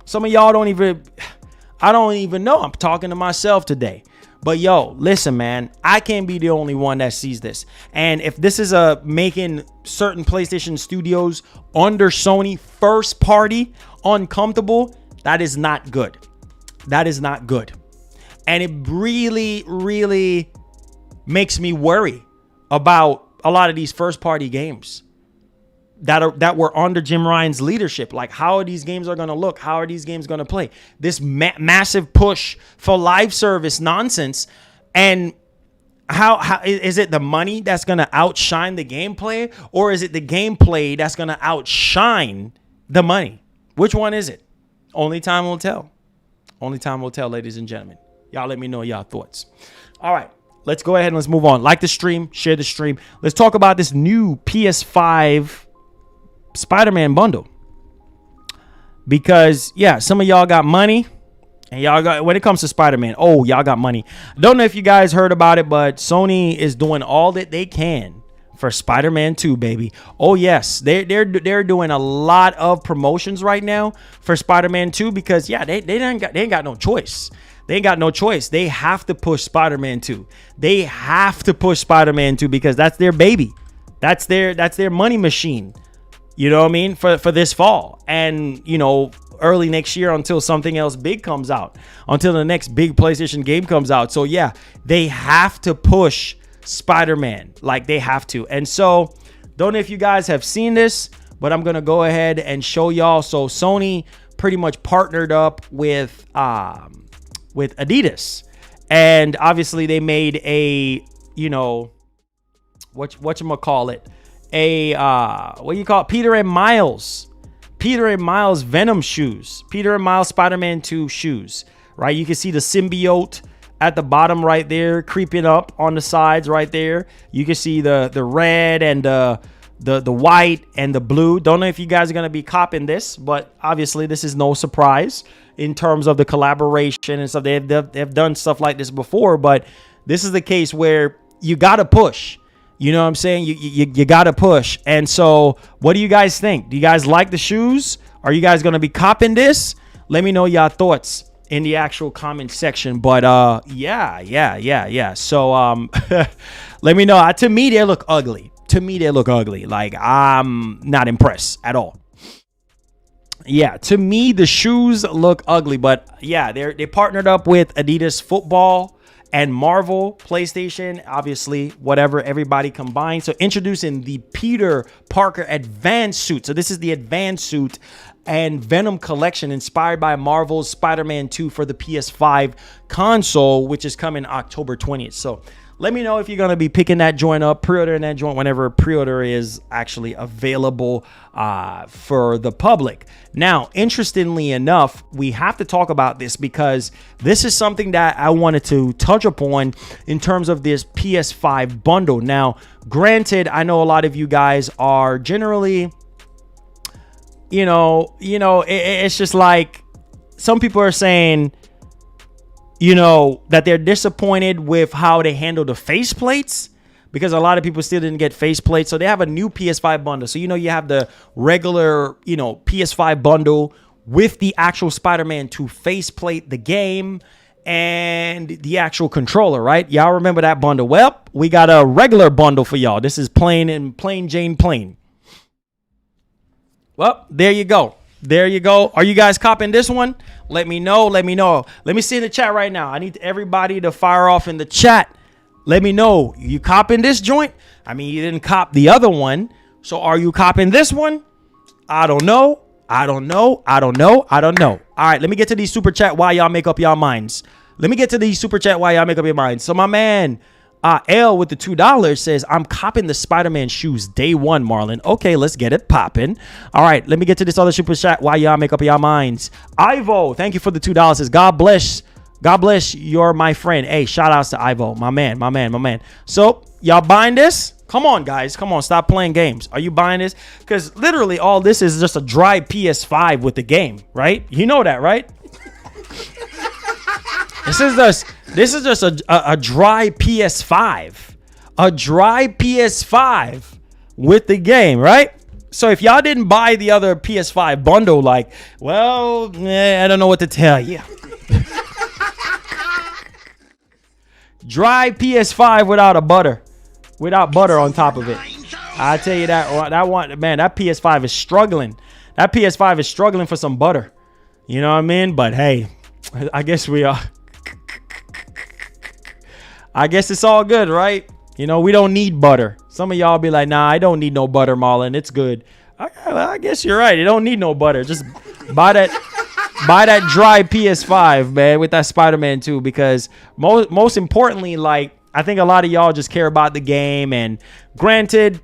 Some of y'all I don't even know. I'm talking to myself today. But yo, listen, man, I can't be the only one that sees this. And if this is making certain PlayStation studios under Sony first party uncomfortable, that is not good. That is not good. And it really, really makes me worry about a lot of these first party games that were under Jim Ryan's leadership. Like, how are these games going to look? How are these games going to play? This massive push for live service nonsense. And how is it the money that's going to outshine the gameplay? Or is it the gameplay that's going to outshine the money? Which one is it? Only time will tell. Only time will tell, ladies and gentlemen. Y'all let me know y'all thoughts. All right, let's go ahead and let's move on. Like the stream, share the stream. Let's talk about this new PS5 Spiderman bundle. Because, some of y'all got money. And y'all got, when it comes to Spider-Man, y'all got money. Don't know if you guys heard about it, but Sony is doing all that they can for Spider-Man 2, baby. Oh, yes. They're doing a lot of promotions right now for Spider-Man 2 because, they ain't got no choice. They ain't got no choice. They have to push Spider-Man 2. They have to push Spider-Man 2 because that's their baby. That's their money machine. You know what I mean? For this fall. And, early next year until something else big comes out. Until the next big PlayStation game comes out. So, they have to push Spider-Man. Like, they have to. And so, don't know if you guys have seen this, but I'm going to go ahead and show y'all. So, Sony pretty much partnered up with Adidas, and obviously they made a, whatchamacallit, Peter and Miles Venom shoes, Peter and Miles Spider-Man 2 shoes, right? You can see the symbiote at the bottom right there, creeping up on the sides right there. You can see the red and the white and the blue. Don't know if you guys are going to be copping this, but obviously this is no surprise in terms of the collaboration and stuff. They've done stuff like this before, but this is the case where you got to push. You know what I'm saying? You got to push. And so what do you guys think? Do you guys like the shoes? Are you guys going to be copping this? Let me know your thoughts in the actual comment section. But yeah. So let me know. To me, they look ugly. Like, I'm not impressed at all. Yeah, to me, the shoes look ugly, but yeah, they partnered up with Adidas Football and Marvel PlayStation, obviously, whatever, everybody combined. So introducing the Peter Parker Advanced Suit. So this is the Advanced Suit and Venom collection inspired by Marvel's Spider-Man 2 for the PS5 console, which is coming October 20th. So let me know if you're going to be picking that joint up, pre-ordering that joint whenever pre-order is actually available for the public. Now, interestingly enough, we have to talk about this because this is something that I wanted to touch upon in terms of this PS5 bundle. Now, granted, I know a lot of you guys are generally, it's just like some people are saying, that they're disappointed with how they handle the faceplates, because a lot of people still didn't get faceplates. So they have a new PS5 bundle. So, you have the regular, PS5 bundle with the actual Spider-Man 2 faceplate, the game, and the actual controller, right? Y'all remember that bundle? Well, we got a regular bundle for y'all. This is plain Jane plain. Well, there you go. Are you guys copying this one? Let me know. Let me see in the chat right now. I need everybody to fire off in the chat. Let me know. You copying this joint? I mean, you didn't cop the other one. So are you copying this one? I don't know. All right, let me get to these super chat while y'all make up your minds. So my man, L with the $2 says, I'm copping the Spider-Man shoes day one, Marlon. Okay, let's get it popping. All right, let me get to this other super chat while y'all make up your minds. Ivo, thank you for the $2. Says, God bless, you're my friend. Hey, shout outs to Ivo, my man. So y'all buying this? Come on, guys. Stop playing games. Are you buying this? Because literally all this is just a dry PS5 with the game, right? You know that, right? This is just a dry PS5. A dry PS5 with the game, right? So if y'all didn't buy the other PS5 bundle, I don't know what to tell you. Dry PS5 without butter on top of it. I tell you that PS5 is struggling. That PS5 is struggling for some butter. You know what I mean? But hey, I guess we are. I guess it's all good, right? We don't need butter. Some of y'all be like, nah, I don't need no butter, Marlon. It's good. I guess you're right. You don't need no butter. Just buy that dry PS5, man, with that Spider-Man 2, because most importantly, I think a lot of y'all just care about the game, and granted,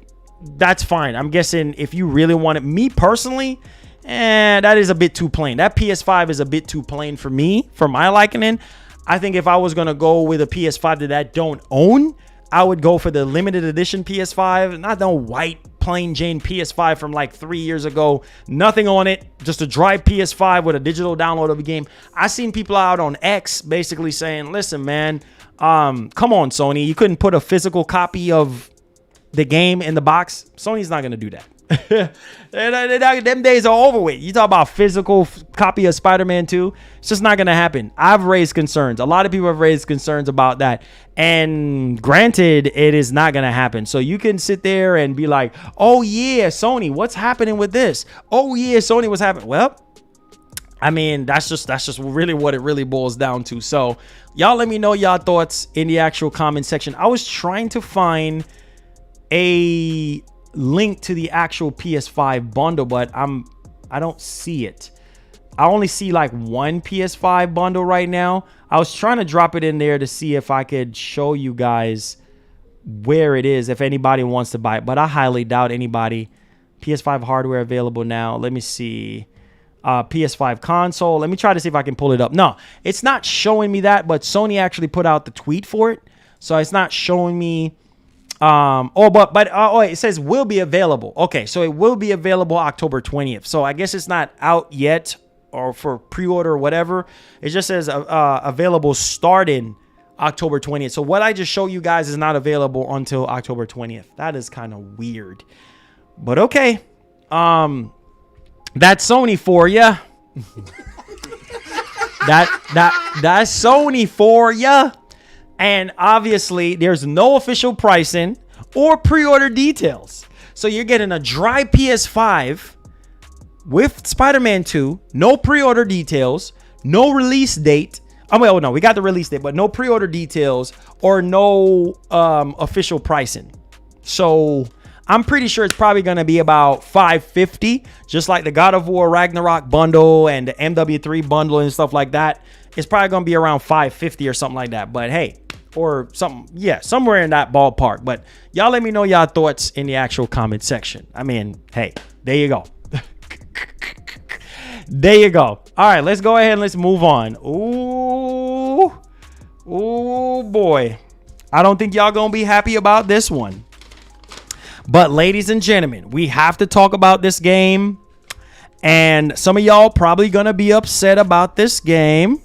that's fine. I'm guessing if you really want it, me personally, that is a bit too plain. That PS5 is a bit too plain for me, for my liking. I think if I was going to go with a PS5 that I don't own, I would go for the limited edition PS5, not the white plain Jane PS5 from 3 years ago. Nothing on it, just a dry PS5 with a digital download of a game. I seen people out on X basically saying, listen, man, come on, Sony. You couldn't put a physical copy of the game in the box. Sony's not going to do that. Them days are over with. You talk about physical copy of Spider-Man 2. It's just not going to happen. I've raised concerns. A lot of people have raised concerns about that. And granted, it is not going to happen. So you can sit there and be like, oh yeah, Sony, what's happening with this? Oh yeah, Sony, what's happening? Well, I mean, that's just really what it really boils down to. So y'all let me know y'all thoughts in the actual comment section. I was trying to find a link to the actual PS5 bundle, but I don't see it. I only see one PS5 bundle right now. I was trying to drop it in there to see if I could show you guys where it is, if anybody wants to buy it, but I highly doubt anybody. PS5 hardware available now. Let me see. PS5 console. Let me try to see if I can pull it up. No, it's not showing me that, but Sony actually put out the tweet for it, so it's not showing me. It says will be available. Okay, so it will be available October 20th. So I guess it's not out yet, or for pre-order or whatever. It just says available starting October 20th. So what I just showed you guys is not available until October 20th. That is kind of weird, but okay. That's Sony for you. That's Sony for ya. And obviously, there's no official pricing or pre-order details. So you're getting a dry PS5 with Spider-Man 2, no pre-order details, no release date. Oh, no, we got the release date, but no pre-order details or no official pricing. So I'm pretty sure it's probably going to be about $550, just like the God of War Ragnarok bundle and the MW3 bundle and stuff like that. It's probably going to be around $550 or something like that. But hey, or something, yeah, somewhere in that ballpark. But y'all let me know y'all thoughts in the actual comment section. I mean, hey, there you go. There you go. All right, let's go ahead and let's move on. Ooh boy. I don't think y'all gonna be happy about this one. But ladies and gentlemen, we have to talk about this game. And some of y'all probably gonna be upset about this game.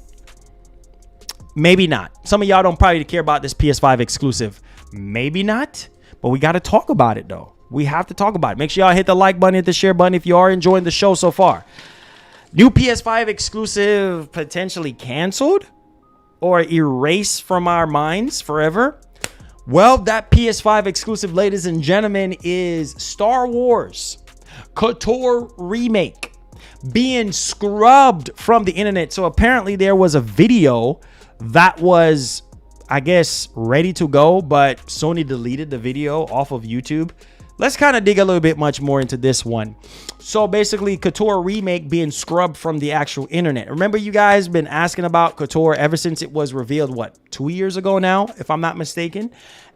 Maybe not. Some of y'all don't probably care about this PS5 exclusive. Maybe not. But we got to talk about it, though. We have to talk about it. Make sure y'all hit the like button, hit the share button if you are enjoying the show so far. New PS5 exclusive potentially canceled or erased from our minds forever. Well, that PS5 exclusive, ladies and gentlemen, is Star Wars KOTOR Remake being scrubbed from the internet. So apparently there was a video that was, I guess, ready to go, but Sony deleted the video off of YouTube. Let's kind of dig a little bit much more into this one. So basically, KOTOR Remake being scrubbed from the actual internet. Remember, you guys been asking about KOTOR ever since it was revealed, what, 2 years ago now, if I'm not mistaken.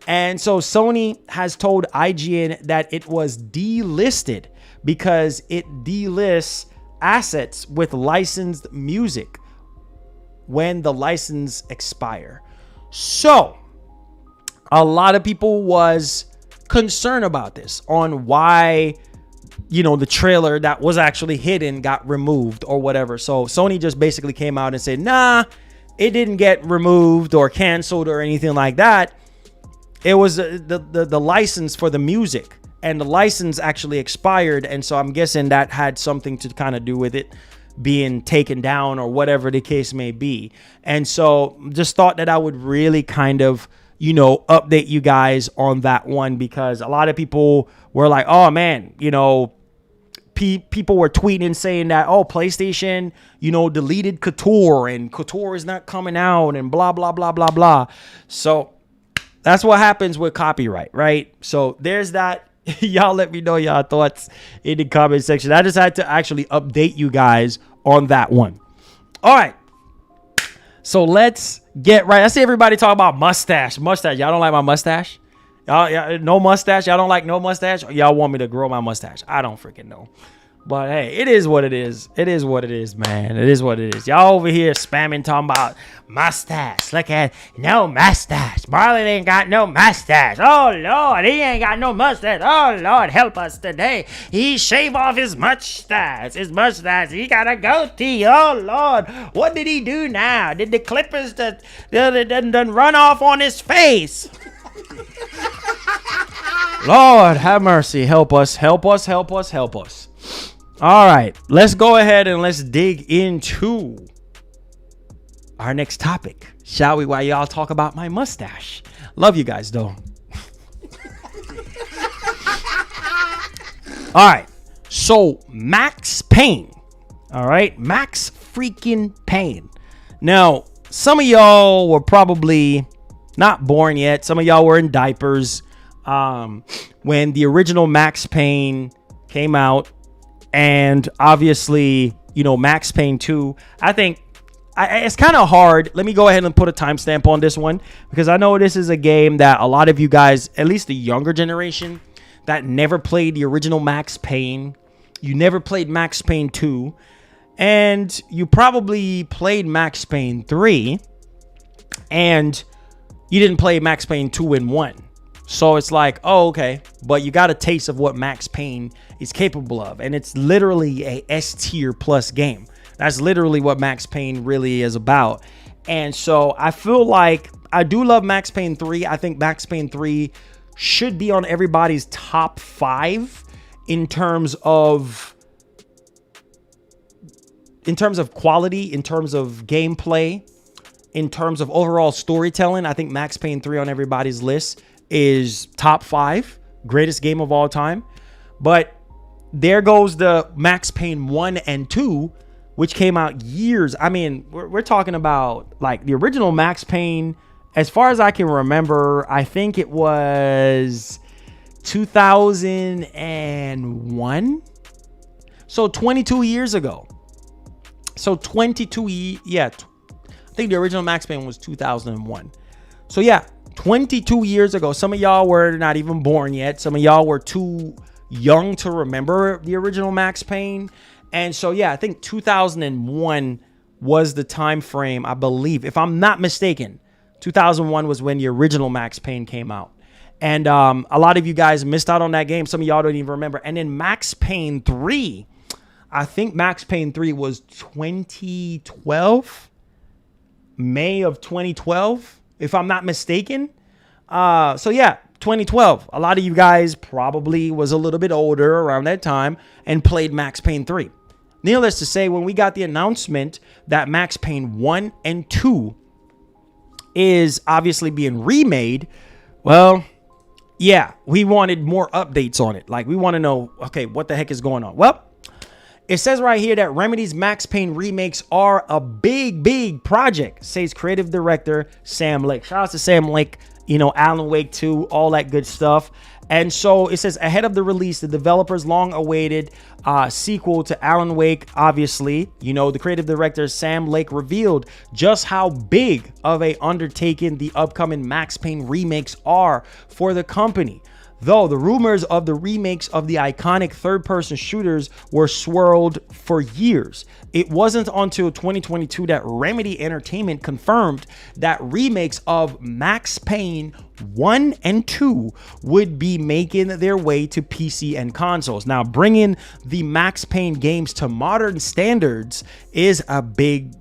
And so Sony has told IGN that it was delisted because it delists assets with licensed music when the license expire. So a lot of people was concerned about this on why, you know, the trailer that was actually hidden got removed or whatever. So Sony just basically came out and said, nah, it didn't get removed or canceled or anything like that. It was the license for the music, and the license actually expired. And so I'm guessing that had something to kind of do with it being taken down or whatever the case may be. And so just thought that I would really kind of, you know, update you guys on that one, because a lot of people were like, oh man, you know, people were tweeting saying that, oh, PlayStation, you know, deleted KOTOR and KOTOR is not coming out and blah, blah, blah, blah, blah. So that's what happens with copyright, right? So there's that. Y'all let me know y'all thoughts in the comment section. I just had to actually update you guys on that one. All right. So let's get right. I see everybody talk about mustache. Mustache. Y'all don't like my mustache? Y'all, no mustache? Y'all don't like no mustache? Or y'all want me to grow my mustache? I don't freaking know. But hey, it is what it is. It is what it is, man. It is what it is. Y'all over here spamming talking about mustache. Look at no mustache. Marlon ain't got no mustache. Oh Lord, he ain't got no mustache. Oh Lord, help us today. He shaved off his mustache. He got a goatee. Oh Lord, what did he do now? Did the clippers done run off on his face? Lord have mercy. Help us. Help us. Help us. Help us. All right, let's go ahead and let's dig into our next topic, shall we? While y'all talk about my mustache. Love you guys, though. All right, so Max Payne. All right, Max freaking Payne. Now, some of y'all were probably not born yet. Some of y'all were in diapers when the original Max Payne came out. And obviously, you know, Max Payne 2, I think it's kind of hard. Let me go ahead and put a timestamp on this one, because I know this is a game that a lot of you guys, at least the younger generation, that never played the original Max Payne. You never played Max Payne 2. And you probably played Max Payne 3. And you didn't play Max Payne 2 and 1. So it's like, oh, okay. But you got a taste of what Max Payne is capable of. And it's literally a S tier plus game. That's literally what Max Payne really is about. And so I feel like I do love Max Payne 3. I think Max Payne 3 should be on everybody's top 5 in terms of in terms of quality, in terms of gameplay, in terms of overall storytelling, I think Max Payne 3 on everybody's list is top 5 greatest game of all time. But there goes the Max Payne 1 and 2, which came out years. I mean, we're talking about like the original Max Payne, as far as I can remember, I think it was 2001. So 22 years ago. So 22 I think the original Max Payne was 2001. So yeah, 22 years ago. Some of y'all were not even born yet. Some of y'all were too young to remember the original Max Payne. And so yeah, I think 2001 was the time frame, I believe, if I'm not mistaken. 2001 was when the original Max Payne came out. And a lot of you guys missed out on that game. Some of y'all don't even remember. And then Max Payne 3, I think Max Payne 3 was 2012, May of 2012, if I'm not mistaken. So yeah, 2012. A lot of you guys probably was a little bit older around that time and played Max Payne 3. Needless to say, when we got the announcement that Max Payne 1 and 2 is obviously being remade, well, yeah, we wanted more updates on it. Like, we want to know, okay, what the heck is going on? Well, it says right here that Remedy's Max Payne remakes are a big project, says creative director Sam Lake. Shout out to Sam Lake, you know, Alan Wake 2, all that good stuff. And so it says, ahead of the release, the developers' long-awaited sequel to Alan Wake, obviously, you know, the creative director Sam Lake revealed just how big of a undertaking the upcoming Max Payne remakes are for the company. Though the rumors of the remakes of the iconic third-person shooters were swirled for years, it wasn't until 2022 that Remedy Entertainment confirmed that remakes of Max Payne 1 and 2 would be making their way to PC and consoles. Now, bringing the Max Payne games to modern standards is a big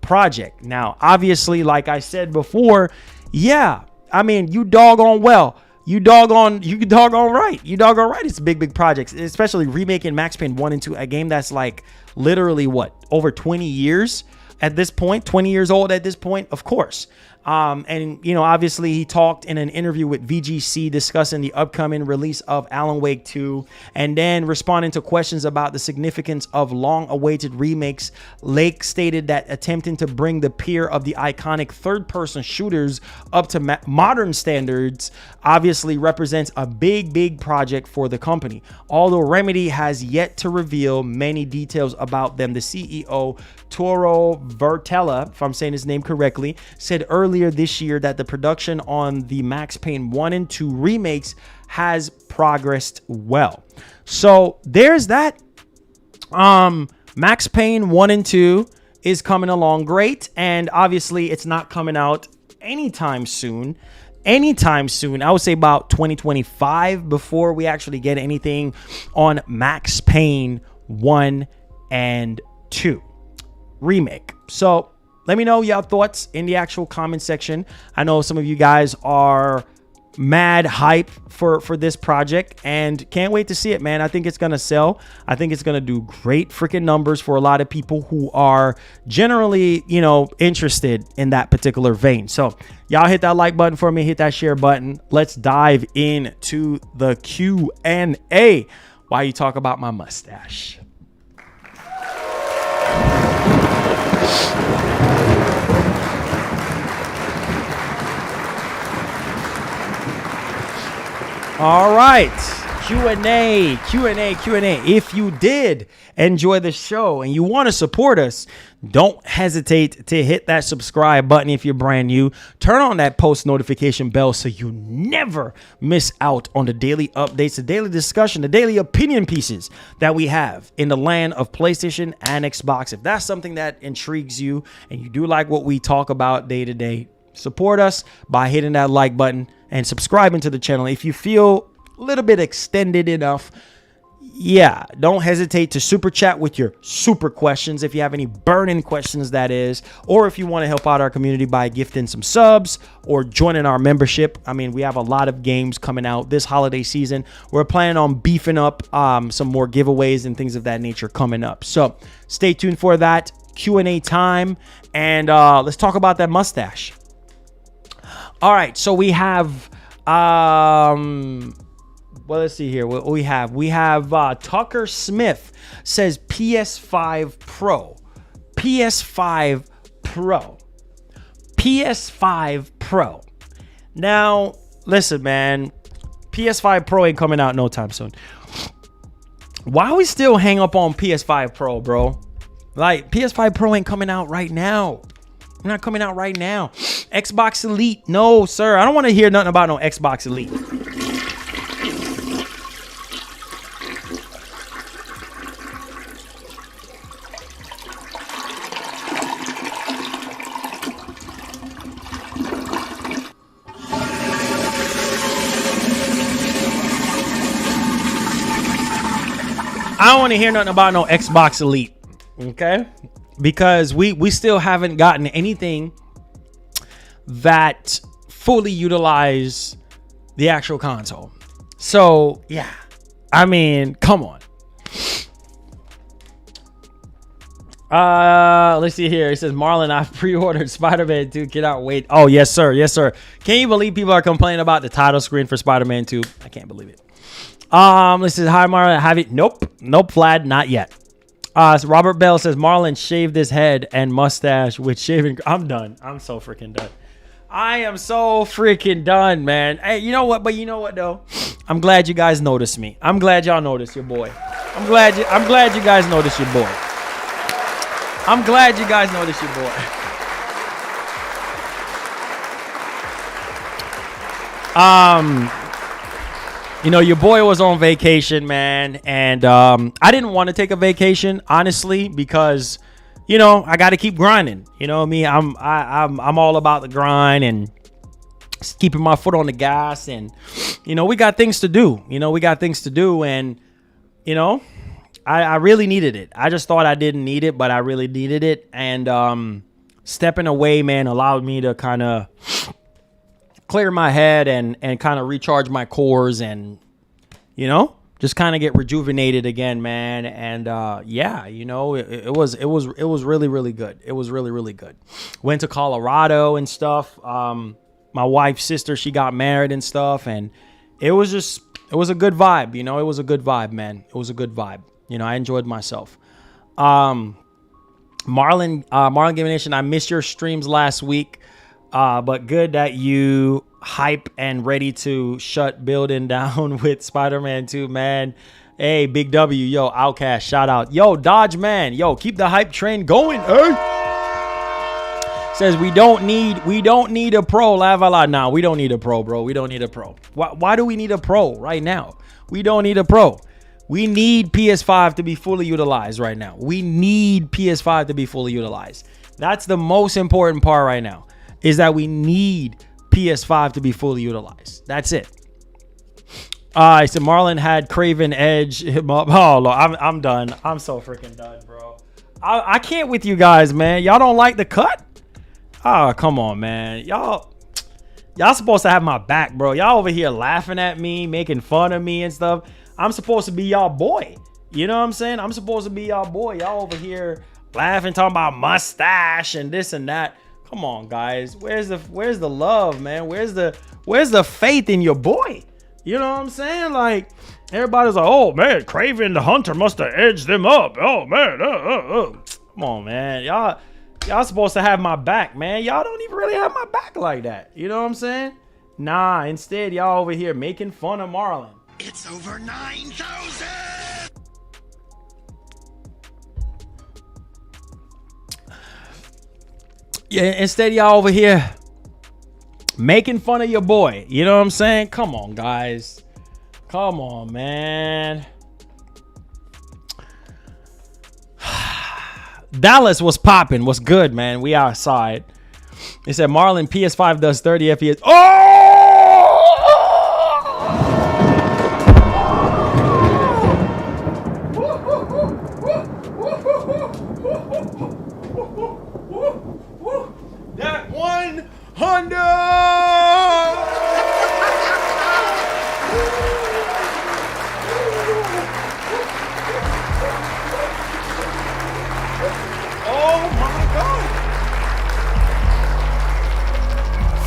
project. Now, obviously, like I said before, yeah, I mean, you doggone well. You doggone right. It's a big project, especially remaking Max Payne 1 and 2, a game that's like literally what, over 20 years at this point, 20 years old at this point, of course. And, you know, obviously he talked in an interview with VGC discussing the upcoming release of Alan Wake 2, and then responding to questions about the significance of long-awaited remakes. Lake stated that attempting to bring the peer of the iconic third-person shooters up to modern standards obviously represents a big project for the company. Although Remedy has yet to reveal many details about them, the CEO, Toro Vertella, if I'm saying his name correctly, said earlier this year that the production on the Max Payne 1 and 2 remakes has progressed well. So there's that. Max Payne 1 and 2 is coming along great, and obviously it's not coming out anytime soon. I would say about 2025 before we actually get anything on Max Payne 1 and 2 remake. So let me know your thoughts in the actual comment section. I know some of you guys are mad hype for this project and can't wait to see it, man. I think it's gonna sell. I think it's gonna do great freaking numbers for a lot of people who are generally, you know, interested in that particular vein. So y'all hit that like button for me, hit that share button. Let's dive into the Q&A while you talk about my mustache. All right, Q&A. If you did enjoy the show and you want to support us, don't hesitate to hit that subscribe button if you're brand new. Turn on that post notification bell so you never miss out on the daily updates, the daily discussion, the daily opinion pieces that we have in the land of PlayStation and Xbox. If that's something that intrigues you and you do like what we talk about day to day, support us by hitting that like button and subscribing to the channel. If you feel a little bit extended enough, yeah, don't hesitate to super chat with your super questions if you have any burning questions, that is, or if you want to help out our community by gifting some subs or joining our membership. I mean, we have a lot of games coming out this holiday season. We're planning on beefing up some more giveaways and things of that nature coming up. So stay tuned for that Q&A time, and let's talk about that mustache. All right, so we have well, let's see here. What we have Tucker Smith says PS5 Pro. PS5 Pro. PS5 Pro. Now, listen, man. PS5 Pro ain't coming out no time soon. Why we still hang up on PS5 Pro, bro? Like, PS5 Pro ain't coming out right now. Not coming out right now. Xbox Elite. No, sir. I don't want to hear nothing about no Xbox Elite. I don't want to hear nothing about no Xbox Elite, okay? Because we still haven't gotten anything that fully utilize the actual console. So, yeah. I mean, come on. Let's see here. It says, Marlon, I've pre-ordered Spider-Man 2. Cannot wait. Oh, yes, sir. Yes, sir. Can you believe people are complaining about the title screen for Spider-Man 2? I can't believe it. This is hi Marlon. Have it? Nope, Vlad, not yet. So Robert Bell says Marlon shaved his head and mustache with shaving. I'm done. I'm so freaking done. I am so freaking done, man. Hey, you know what? But you know what though? I'm glad you guys noticed me. I'm glad y'all noticed your boy. I'm glad you guys noticed your boy. I'm glad you guys noticed your boy. You know, your boy was on vacation, man, and I didn't want to take a vacation, honestly, because, you know, I got to keep grinding. You know what I mean? I'm all about the grind and keeping my foot on the gas, and, you know, we got things to do. And, you know, I really needed it. I just thought I didn't need it, but I really needed it, and stepping away, man, allowed me to kind of clear my head and kind of recharge my cores and, you know, just kind of get rejuvenated again, man. And yeah, you know, it was really, really good. It was really, really good. Went to Colorado and stuff. My wife's sister, she got married and stuff, and it was a good vibe, you know. It was a good vibe, man. It was a good vibe. You know, I enjoyed myself. Marlon Game Nation, I missed your streams last week. But good that you hype and ready to shut building down with Spider-Man 2, man. Hey, Big W, yo, Outcast, shout out. Yo, Dodge Man, yo, keep the hype train going, Says we don't need a pro. Nah, we don't need a pro, bro. We don't need a pro. Why do we need a pro right now? We don't need a pro. We need PS5 to be fully utilized right now. We need PS5 to be fully utilized. That's the most important part right now. Is that we need PS5 to be fully utilized. That's it. I said Marlon had Craven Edge him up. Oh, Lord, I'm done. I'm so freaking done, bro. I can't with you guys, man. Y'all don't like the cut? Oh, come on, man. Y'all supposed to have my back, bro. Y'all over here laughing at me, making fun of me and stuff. I'm supposed to be y'all boy. You know what I'm saying? I'm supposed to be y'all boy. Y'all over here laughing, talking about mustache and this and that. Come on, guys. Where's the love, man? Where's the faith in your boy? You know what I'm saying? Like, everybody's like, oh man, Craven the Hunter must have edged them up. Oh man, come on, man. Y'all supposed to have my back, man. Y'all don't even really have my back like that. You know what I'm saying? Nah, instead, y'all over here making fun of Marlon. It's over 9,000. Yeah, instead y'all over here making fun of your boy. You know what I'm saying? Come on, guys. Come on, man. Dallas was popping. What's good, man? We outside. They said Marlon PS5 does 30 FPS. Oh!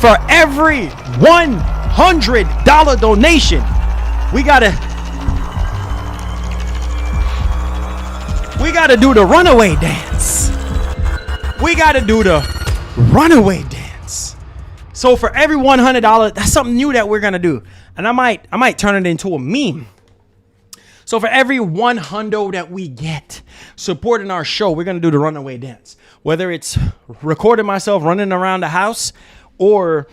For every $100 donation, we gotta do the runaway dance. We gotta do the runaway dance. So for every $100, that's something new that we're gonna do, and I might turn it into a meme. So for every $100 that we get supporting our show, we're gonna do the runaway dance. Whether it's recording myself running around the house, or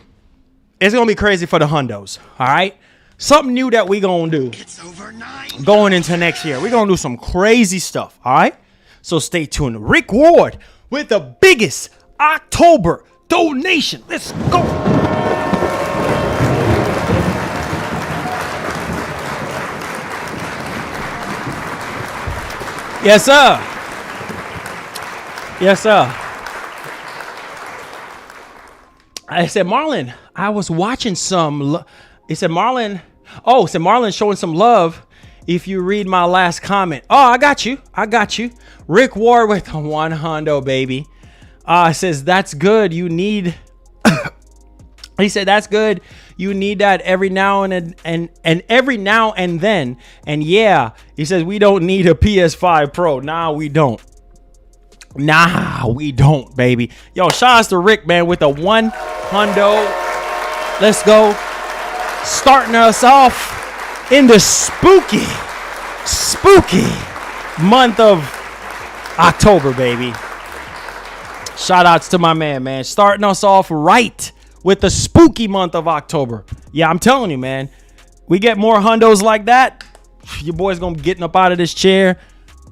it's gonna be crazy for the hundos. All right, something new that we gonna do. It's over 9. Going into next year, we're gonna do some crazy stuff. All right, so stay tuned. Rick Ward with the biggest October donation. Let's go. Yes, sir. Yes, sir. I said, Marlon, I was watching some. He said, Marlon. Oh, said Marlon showing some love. If you read my last comment. Oh, I got you. Rick Ward with a 100, baby. Says, that's good. You need. He said, that's good. You need that every now and every now and then. And yeah, he says, we don't need a PS5 Pro. Nah, we don't. Baby. Yo, shout out to Rick, man, with a 100. Let's go. Starting us off in the spooky month of October, baby. Shout outs to my man. Starting us off right with the spooky month of October. Yeah, I'm telling you, man. We get more hundos like that, your boy's gonna be getting up out of this chair,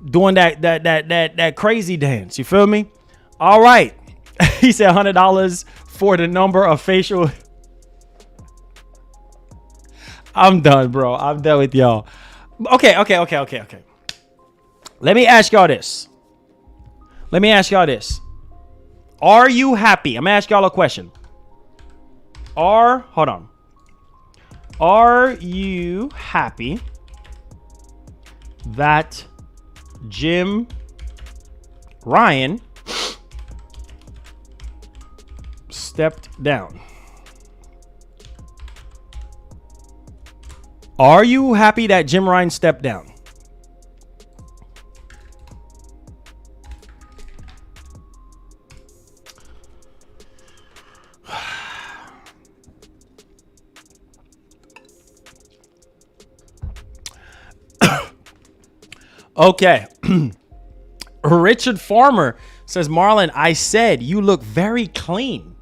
doing that crazy dance. You feel me? All right. He said $100 for the number of facial. I'm done, bro. I'm done with y'all. Okay. Let me ask y'all this. Are you happy? I'm gonna ask y'all a question. Hold on. Are you happy that Jim Ryan stepped down? Are you happy that Jim Ryan stepped down? Okay. Richard Farmer says, Marlon, I said you look very clean.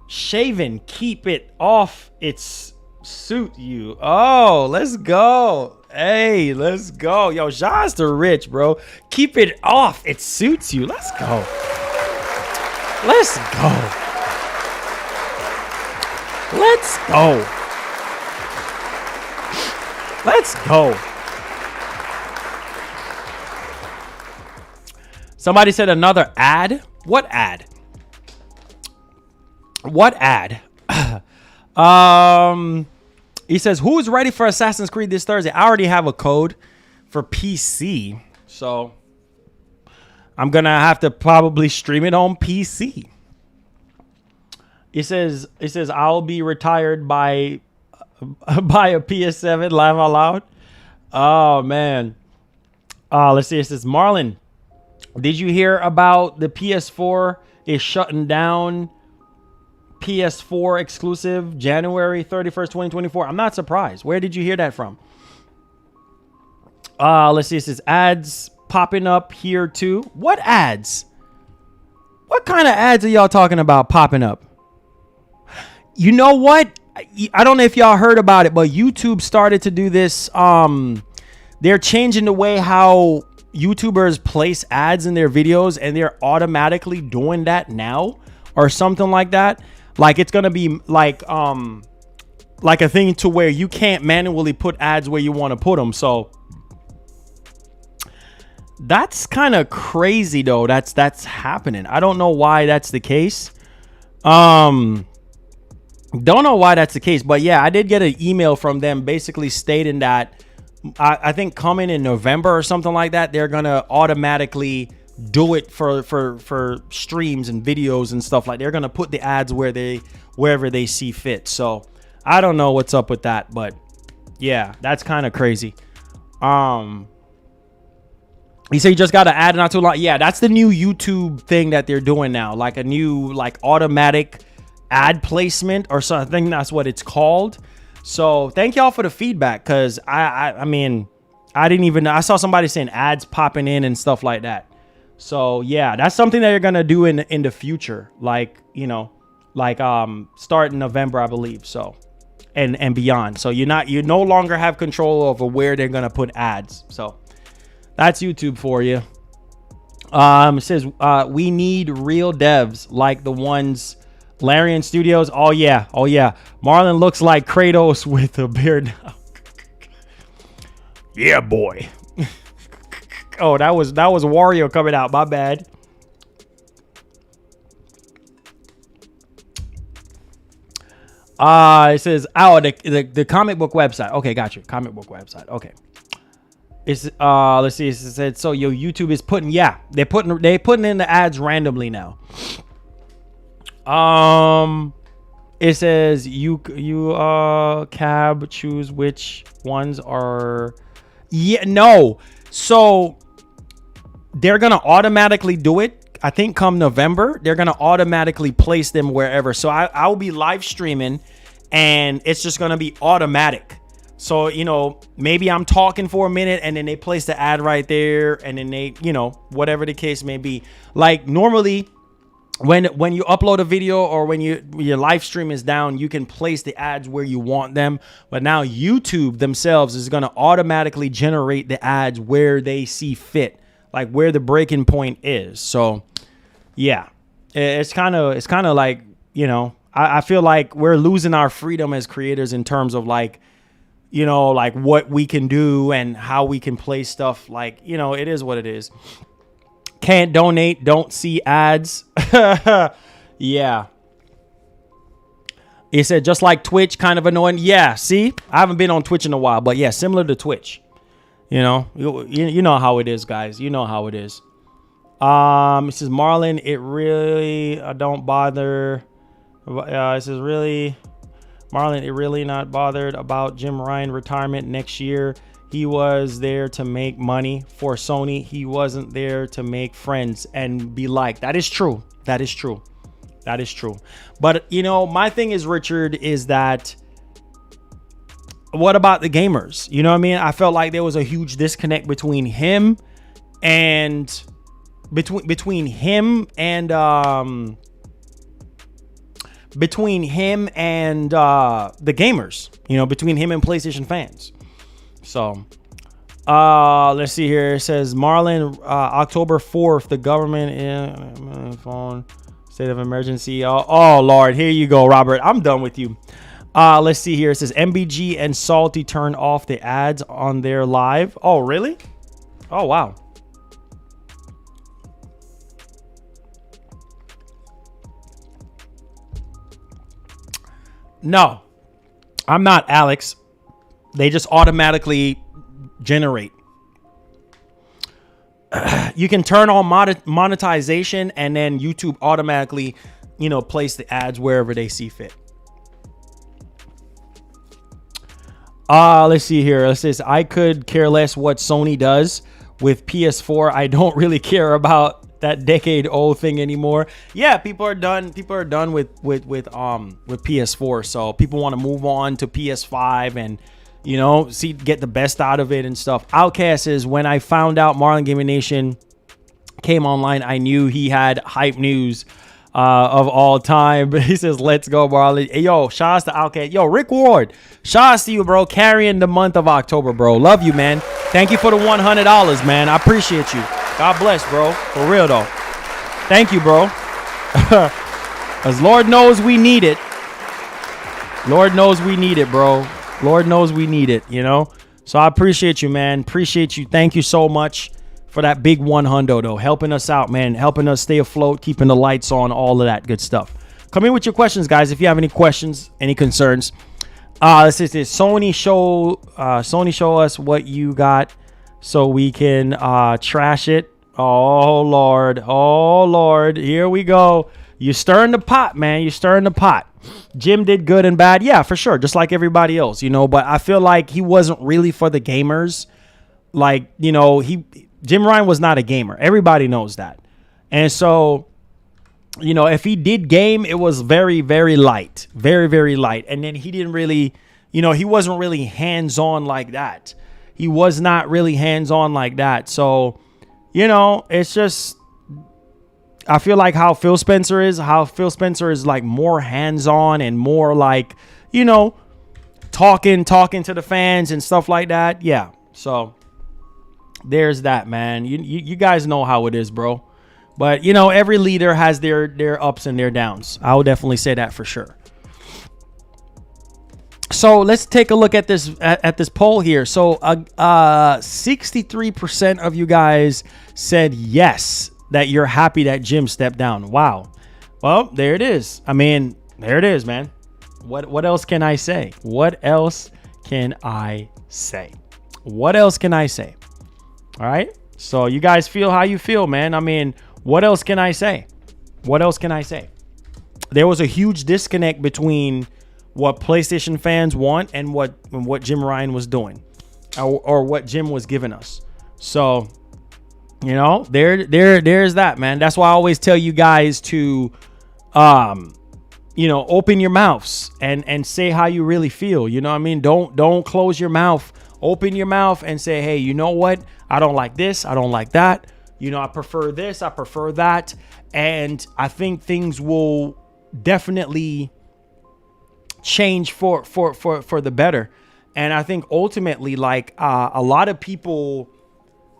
Shaven, keep it off. It's suit you. Oh, let's go. Hey, let's go. Yo, shots to Rich, bro. Keep it off. It suits you. Let's go. Let's go. Let's go. Let's go. Somebody said another ad. What ad? What ad? He says, who's ready for Assassin's Creed this Thursday? I already have a code for PC, so I'm gonna have to probably stream it on PC. It says I'll be retired by a PS7. Laugh out loud. Oh man. Let's see. It says, Marlon, did you hear about the PS4 is shutting down? PS4 exclusive January 31st, 2024. I'm not surprised. Where did you hear that from? Let's see. It says ads popping up here too. What ads? What kind of ads are y'all talking about popping up? You know what? I don't know if y'all heard about it, but YouTube started to do this. They're changing the way how YouTubers place ads in their videos, and they're automatically doing that now or something like that. Like it's gonna be like a thing to where you can't manually put ads where you want to put them. So that's kind of crazy though. That's happening. I don't know why that's the case. Don't know why that's the case, but yeah, I did get an email from them basically stating that I think coming in November or something like that, they're gonna automatically do it for streams and videos and stuff. Like they're gonna put the ads wherever they see fit. So I don't know what's up with that, but yeah, that's kind of crazy. You say you just got to add not too long. Yeah, that's the new YouTube thing that they're doing now, like a new like automatic ad placement or something. That's what it's called. So thank y'all for the feedback, because I mean, I didn't even know. I saw somebody saying ads popping in and stuff like that. So yeah, that's something that you're gonna do in the future, like, you know, like start in November, I believe. So and beyond. So you no longer have control over where they're gonna put ads. So that's YouTube for you. It says we need real devs like the ones Larian Studios. Oh yeah. Marlon looks like Kratos with a beard now. Yeah, boy. Oh, that was Wario coming out. My bad. It says the comic book website. Okay, got you. Comic book website. Okay. It's let's see. It said so. Yo, YouTube is putting they're putting in the ads randomly now. It says you cab choose which ones are. Yeah, no. So they're gonna automatically do it. I think come November, they're gonna automatically place them wherever. So I will be live streaming, and it's just gonna be automatic. So, you know, maybe I'm talking for a minute and then they place the ad right there, and then they, you know, whatever the case may be. Like normally when you upload a video or when your live stream is down, you can place the ads where you want them. But now YouTube themselves is going to automatically generate the ads where they see fit, like where the breaking point is. So yeah, it's kind of like, you know, I feel like we're losing our freedom as creators in terms of like, you know, like what we can do and how we can play stuff. Like, you know, it is what it is. Can't donate, don't see ads. Yeah. It said just like Twitch, kind of annoying. Yeah, see, I haven't been on Twitch in a while, but yeah, similar to Twitch. You know, you know how it is, guys. You know how it is. It says Marlon, it really don't bother. It says really. Marlon, it really not bothered about Jim Ryan retirement next year. He was there to make money for Sony. He wasn't there to make friends and be liked. That is true. That is true. That is true. But, you know, my thing is, Richard, is that what about the gamers? You know what I mean? I felt like there was a huge disconnect between him and between him and the gamers, you know, between him and PlayStation fans. So let's see here. It says Marlon, October 4th, the government in phone state of emergency. Oh Lord, here you go, Robert. I'm done with you. Let's see here. It says MBG and Salty turned off the ads on their live. Oh, really? Oh, wow. No, I'm not, Alex. They just automatically generate. You can turn on monetization, and then YouTube automatically, you know, place the ads wherever they see fit. Let's see here. It says I could care less what Sony does with PS4. I don't really care about that decade-old thing anymore. Yeah, people are done. People are done with PS4. So people want to move on to PS5 and, you know, get the best out of it and stuff. Outcast says, when I found out Marlon Gaming Nation came online, I knew he had hype news of all time. But he says, let's go, Marlon. Hey, yo, shouts to Outcast. Yo, Rick Ward, shouts to you, bro. Carrying the month of October, bro. Love you, man. Thank you for the $100, man. I appreciate you. God bless, bro. For real, though. Thank you, bro. As Lord knows we need it. Lord knows we need it, bro. Lord knows we need it, you know? So I appreciate you, man. Appreciate you. Thank you so much for that big $100, though. Helping us out, man. Helping us stay afloat, keeping the lights on, all of that good stuff. Come in with your questions, guys. If you have any questions, any concerns. Let's see this. Sony show us what you got so we can trash it Oh Lord. Oh Lord. Here we go. You're stirring the pot, man. You're stirring the pot. Jim did good and bad. Yeah, for sure. Just like everybody else, but I feel like he wasn't really for the gamers. Like, Jim Ryan was not a gamer. Everybody knows that. And so, if he did game, it was very, very light. Very, very light. And then he didn't really, he wasn't really hands-on like that. He was not really hands-on like that. So, it's just, I feel like how Phil Spencer is like more hands-on and more like, talking to the fans and stuff like that. Yeah. So there's that, man. You guys know how it is, bro. But, every leader has their ups and their downs. I would definitely say that for sure. So let's take a look at this poll here. So 63% of you guys said yes, that you're happy that Jim stepped down. Wow. Well, there it is. I mean, there it is, man. What else can I say? What else can I say? What else can I say? All right. So you guys feel how you feel, man. I mean, what else can I say? What else can I say? There was a huge disconnect between what PlayStation fans want and what Jim Ryan was doing, or what Jim was giving us. So, there's that, man. That's why I always tell you guys to, open your mouths and say how you really feel. You know what I mean? Don't close your mouth. Open your mouth and say, hey, you know what? I don't like this. I don't like that. I prefer this. I prefer that. And I think things will definitely change for the better. And I think ultimately, like, a lot of people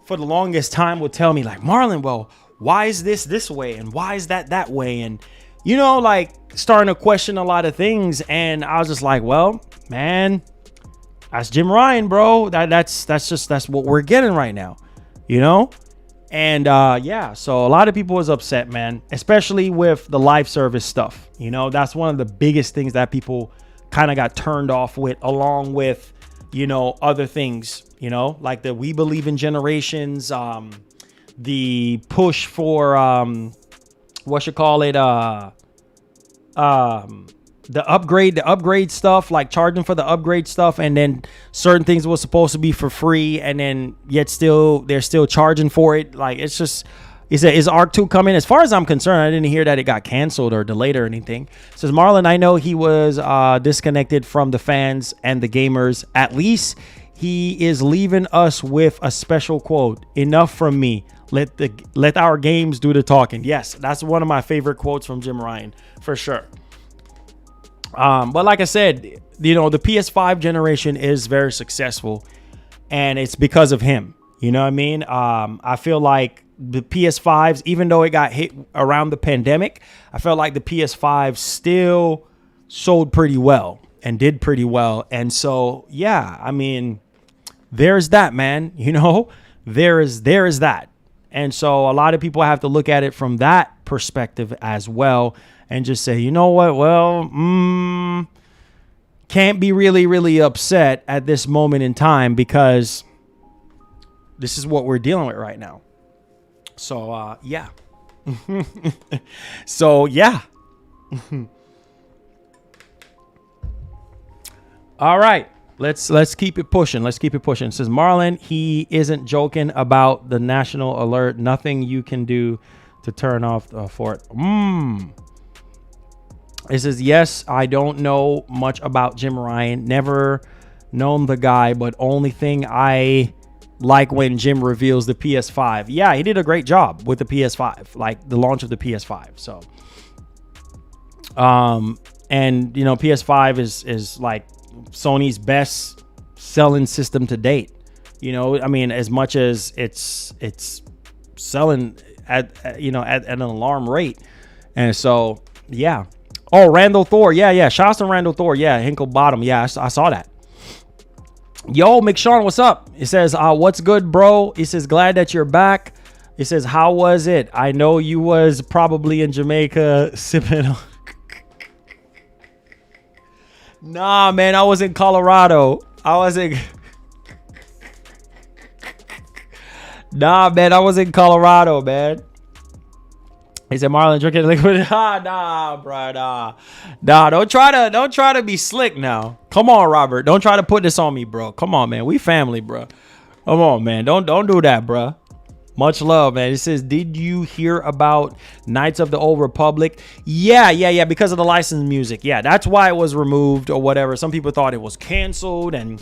for the longest time would tell me, like, Marlon, well, why is this way? And why is that way? And, like, starting to question a lot of things. And I was just like, well, man, that's Jim Ryan, bro. That's what we're getting right now, And so a lot of people was upset, man, especially with the live service stuff. That's one of the biggest things that people kind of got turned off with, along with, other things, like the We Believe in Generations, the push for, the upgrade stuff, like charging for the upgrade stuff, and then certain things were supposed to be for free, and then yet they're still charging for it. Like, it's just, he said, is Arc 2 coming? As far as I'm concerned, I didn't hear that it got canceled or delayed or anything. It says, Marlon, I know he was disconnected from the fans and the gamers. At least he is leaving us with a special quote. Enough from me. Let our games do the talking. Yes, that's one of my favorite quotes from Jim Ryan, for sure. But like I said, the PS5 generation is very successful, and it's because of him. You know what I mean? I feel like the PS5s, even though it got hit around the pandemic, I felt like the PS5 still sold pretty well and did pretty well. And so, yeah, I mean, there's that, man. There is that. And so a lot of people have to look at it from that perspective as well, and just say, you know what? Well, can't be really, really upset at this moment in time, because this is what we're dealing with right now. So, yeah. So, yeah. All right. Let's keep it pushing. Let's keep it pushing. It says, Marlon, he isn't joking about the national alert. Nothing you can do to turn off for it. It says, yes, I don't know much about Jim Ryan. Never known the guy, but only thing I like when Jim reveals the PS5. Yeah, he did a great job with the PS5, like the launch of the PS5. So, and PS5 is like Sony's best selling system to date. I mean, as much as it's selling at an alarm rate. And so, yeah. Oh, Randall Thor. Yeah. Shout out to Randall Thor. Yeah, Hinkle Bottom. Yeah, I saw that. Yo, McShawn, what's up? It says, what's good, bro? He says, glad that you're back. It says, how was it? I know you was probably in Jamaica sipping on... Nah, man, I was in Colorado. Nah, man, I was in Colorado, man. He said, Marlon drinking liquid. Nah, bro, nah. Don't try to be slick now. Come on, Robert. Don't try to put this on me, bro. Come on, man. We family, bro. Come on, man. Don't do that, bro. Much love, man. It says, did you hear about Knights of the Old Republic? Yeah. Because of the licensed music. Yeah, that's why it was removed or whatever. Some people thought it was canceled and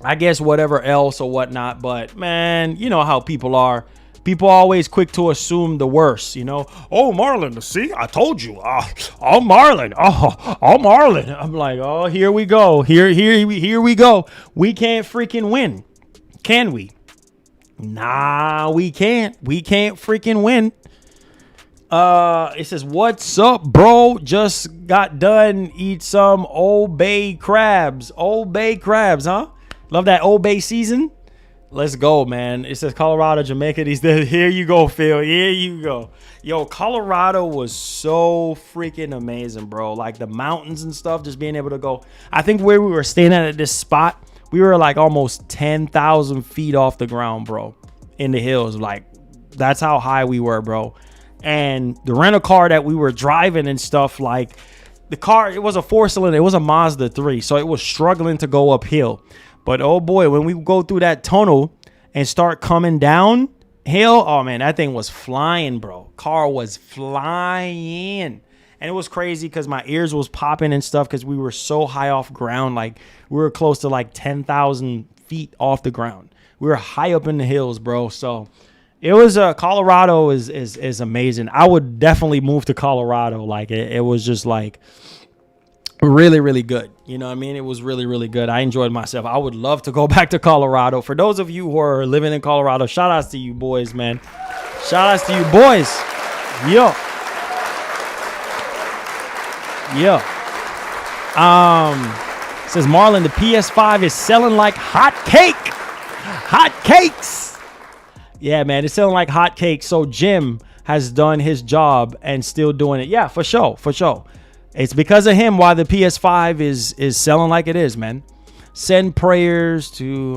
I guess whatever else or whatnot. But, man, you know how people are. People are always quick to assume the worst, you know. Oh, Marlon, see, I told you. Oh, Marlon. Oh, Marlon. I'm like, oh, here we go. Here we go. We can't freaking win. Can we? Nah, we can't. We can't freaking win. It says, what's up, bro? Just got done. Eat some Old Bay crabs. Old Bay crabs, huh? Love that Old Bay season. Let's go, man. It says Colorado, Jamaica. Here you go, Phil. Here you go. Yo, Colorado was so freaking amazing, bro. Like the mountains and stuff, just being able to go. I think where we were staying at this spot, we were like almost 10,000 feet off the ground, bro, in the hills. Like that's how high we were, bro. And the rental car that we were driving and stuff, like the car, it was a 4-cylinder. It was a Mazda 3. So it was struggling to go uphill. But, oh, boy, when we go through that tunnel and start coming down hill, oh, man, that thing was flying, bro. Car was flying. And it was crazy because my ears was popping and stuff because we were so high off ground. Like, we were close to, like, 10,000 feet off the ground. We were high up in the hills, bro. So, it was Colorado is amazing. I would definitely move to Colorado. Like, it was just, like, really, really good. You know what I mean? It was really, really good. I enjoyed myself. I would love to go back to Colorado. For those of you who are living in Colorado, shout outs to you boys, man. Shout outs to you boys. Yo. Says Marlon, the PS5 is selling like hot cake. Hot cakes. Yeah, man, it's selling like hot cakes. So Jim has done his job and still doing it. Yeah, for sure. It's because of him why the PS5 is selling like it is, man. Send prayers to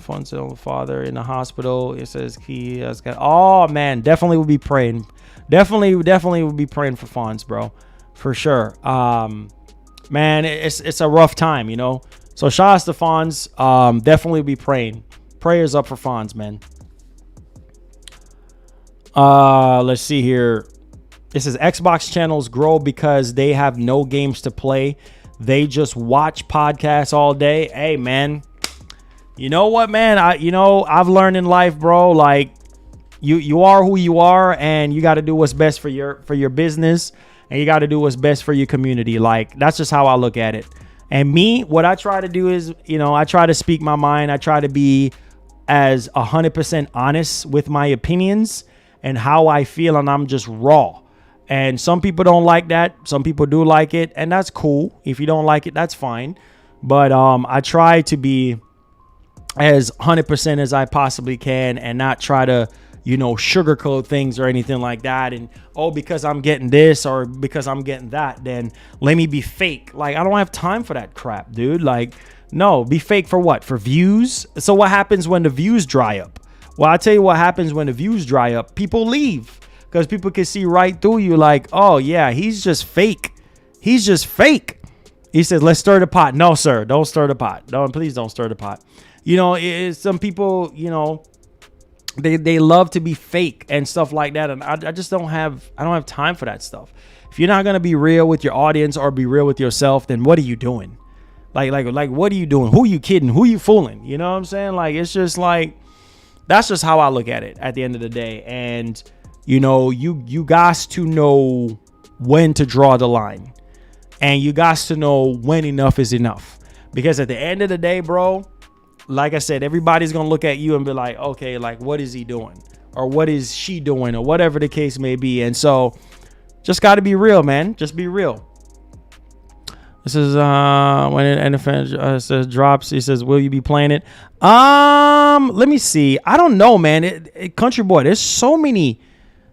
Fonzo father in the hospital. It says he has got. Oh man, definitely will be praying. Definitely will be praying for Fonz, bro, for sure. Man, it's a rough time, you know. So shout out to Fonz. Definitely will be praying. Prayers up for Fonz, man. Let's see here. It says Xbox channels grow because they have no games to play. They just watch podcasts all day. Hey, man. You know what, man? I've learned in life, bro, like you are who you are and you got to do what's best for your business and you got to do what's best for your community. Like that's just how I look at it. And me, what I try to do is, I try to speak my mind. I try to be as 100% honest with my opinions and how I feel, and I'm just raw. And some people don't like that. Some people do like it, and that's cool. If you don't like it, that's fine. But I try to be as 100% as I possibly can and not try to, sugarcoat things or anything like that. And, because I'm getting this or because I'm getting that, then let me be fake. Like, I don't have time for that crap, dude. Like, no, be fake for what? For views? So what happens when the views dry up? Well, I'll tell you what happens when the views dry up. People leave. Because people can see right through you like, oh, yeah, he's just fake. He's just fake. He says, let's stir the pot. No, sir, don't stir the pot. No, please don't stir the pot. Some people, they love to be fake and stuff like that. And I just don't have time for that stuff. If you're not going to be real with your audience or be real with yourself, then what are you doing? Like, what are you doing? Who you kidding? Who you fooling? You know what I'm saying? Like, it's just like, that's just how I look at it at the end of the day. And you guys to know when to draw the line and you guys to know when enough is enough, because at the end of the day, bro, like I said, everybody's going to look at you and be like, okay, like what is he doing or what is she doing or whatever the case may be. And so just got to be real, man. Just be real. This is when an NFL says drops. He says, "Will you be playing it?" Let me see. I don't know, man. Country boy, there's so many.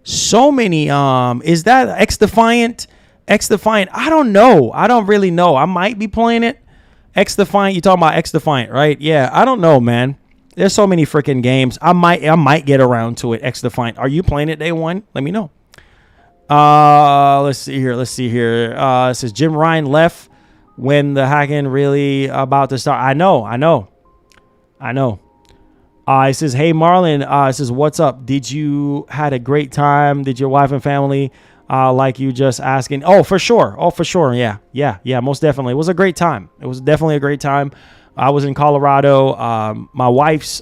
Is that X Defiant? I don't know. I don't really know. I might be playing it. X Defiant. You talking about X Defiant, right? Yeah. I don't know, man. There's so many freaking games. I might get around to it. X Defiant. Are you playing it day one? Let me know. Let's see here. It says Jim Ryan left when the hacking really about to start. I know. It says, hey, Marlon, it says, what's up? Did you had a great time? Did your wife and family like you just asking? Oh, for sure. Yeah, most definitely. It was a great time. It was definitely a great time. I was in Colorado. My wife's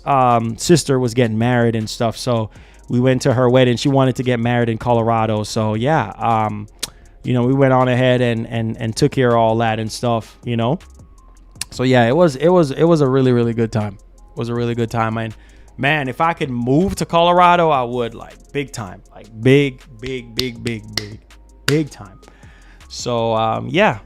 sister was getting married and stuff. So we went to her wedding. She wanted to get married in Colorado. So, yeah, we went on ahead and took care of all that and stuff, So, yeah, it was a really, really good time. It was a really good time. And man, if I could move to Colorado, I would, like, big time, like big time. So, yeah,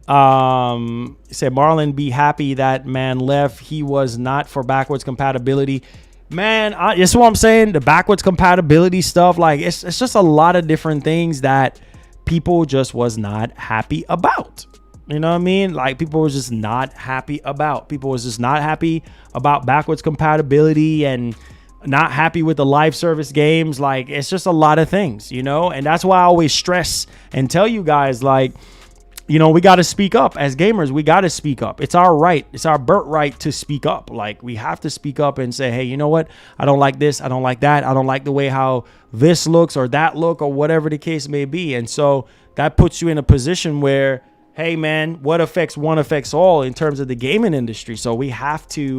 said Marlon, be happy that man left. He was not for backwards compatibility. Man, that's what I'm saying. The backwards compatibility stuff, like, it's just a lot of different things that people just was not happy about. You know what I mean? Like, people was just not happy about. People was just not happy about backwards compatibility and not happy with the live service games. Like, it's just a lot of things, And that's why I always stress and tell you guys, like, we got to speak up as gamers. We got to speak up. It's our right. It's our birthright to speak up. Like, we have to speak up and say, hey, you know what? I don't like this. I don't like that. I don't like the way how this looks or that look or whatever the case may be. And so that puts you in a position where, hey, man, what affects one affects all in terms of the gaming industry. So we have to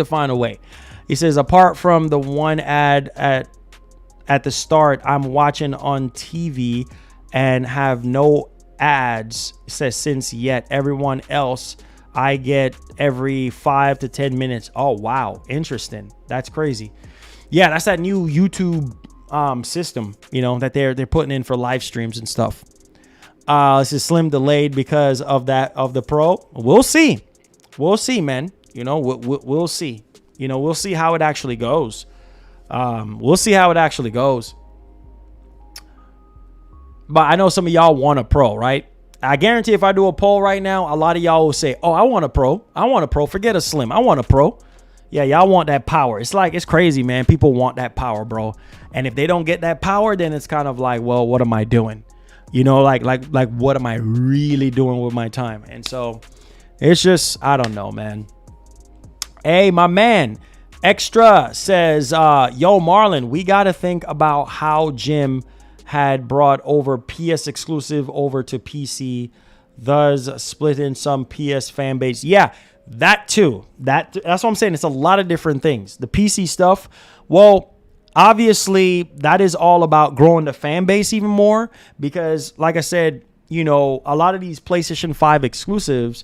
find a way. He says, apart from the one ad at the start, I'm watching on TV and have no ads. It says since yet everyone else I get every 5 to 10 minutes. Oh, wow. Interesting. That's crazy. Yeah, that's that new YouTube system, that they're putting in for live streams and stuff. This is Slim Delayed because of the Pro. We'll see, man. We'll see. We'll see how it actually goes. But I know some of y'all want a Pro, right? I guarantee if I do a poll right now, a lot of y'all will say, oh, I want a Pro. Forget a Slim. I want a Pro. Yeah, y'all want that power. It's crazy, man. People want that power, bro. And if they don't get that power, then it's kind of like, well, what am I doing? Like what am I really doing with my time? And so it's just, I don't know, man. Hey, my man, Extra says, yo, Marlon, we got to think about how Jim had brought over PS exclusive over to PC, thus splitting some PS fan base. Yeah, that too. That's what I'm saying. It's a lot of different things. The PC stuff, well, obviously, that is all about growing the fan base even more because, like I said, a lot of these PlayStation 5 exclusives,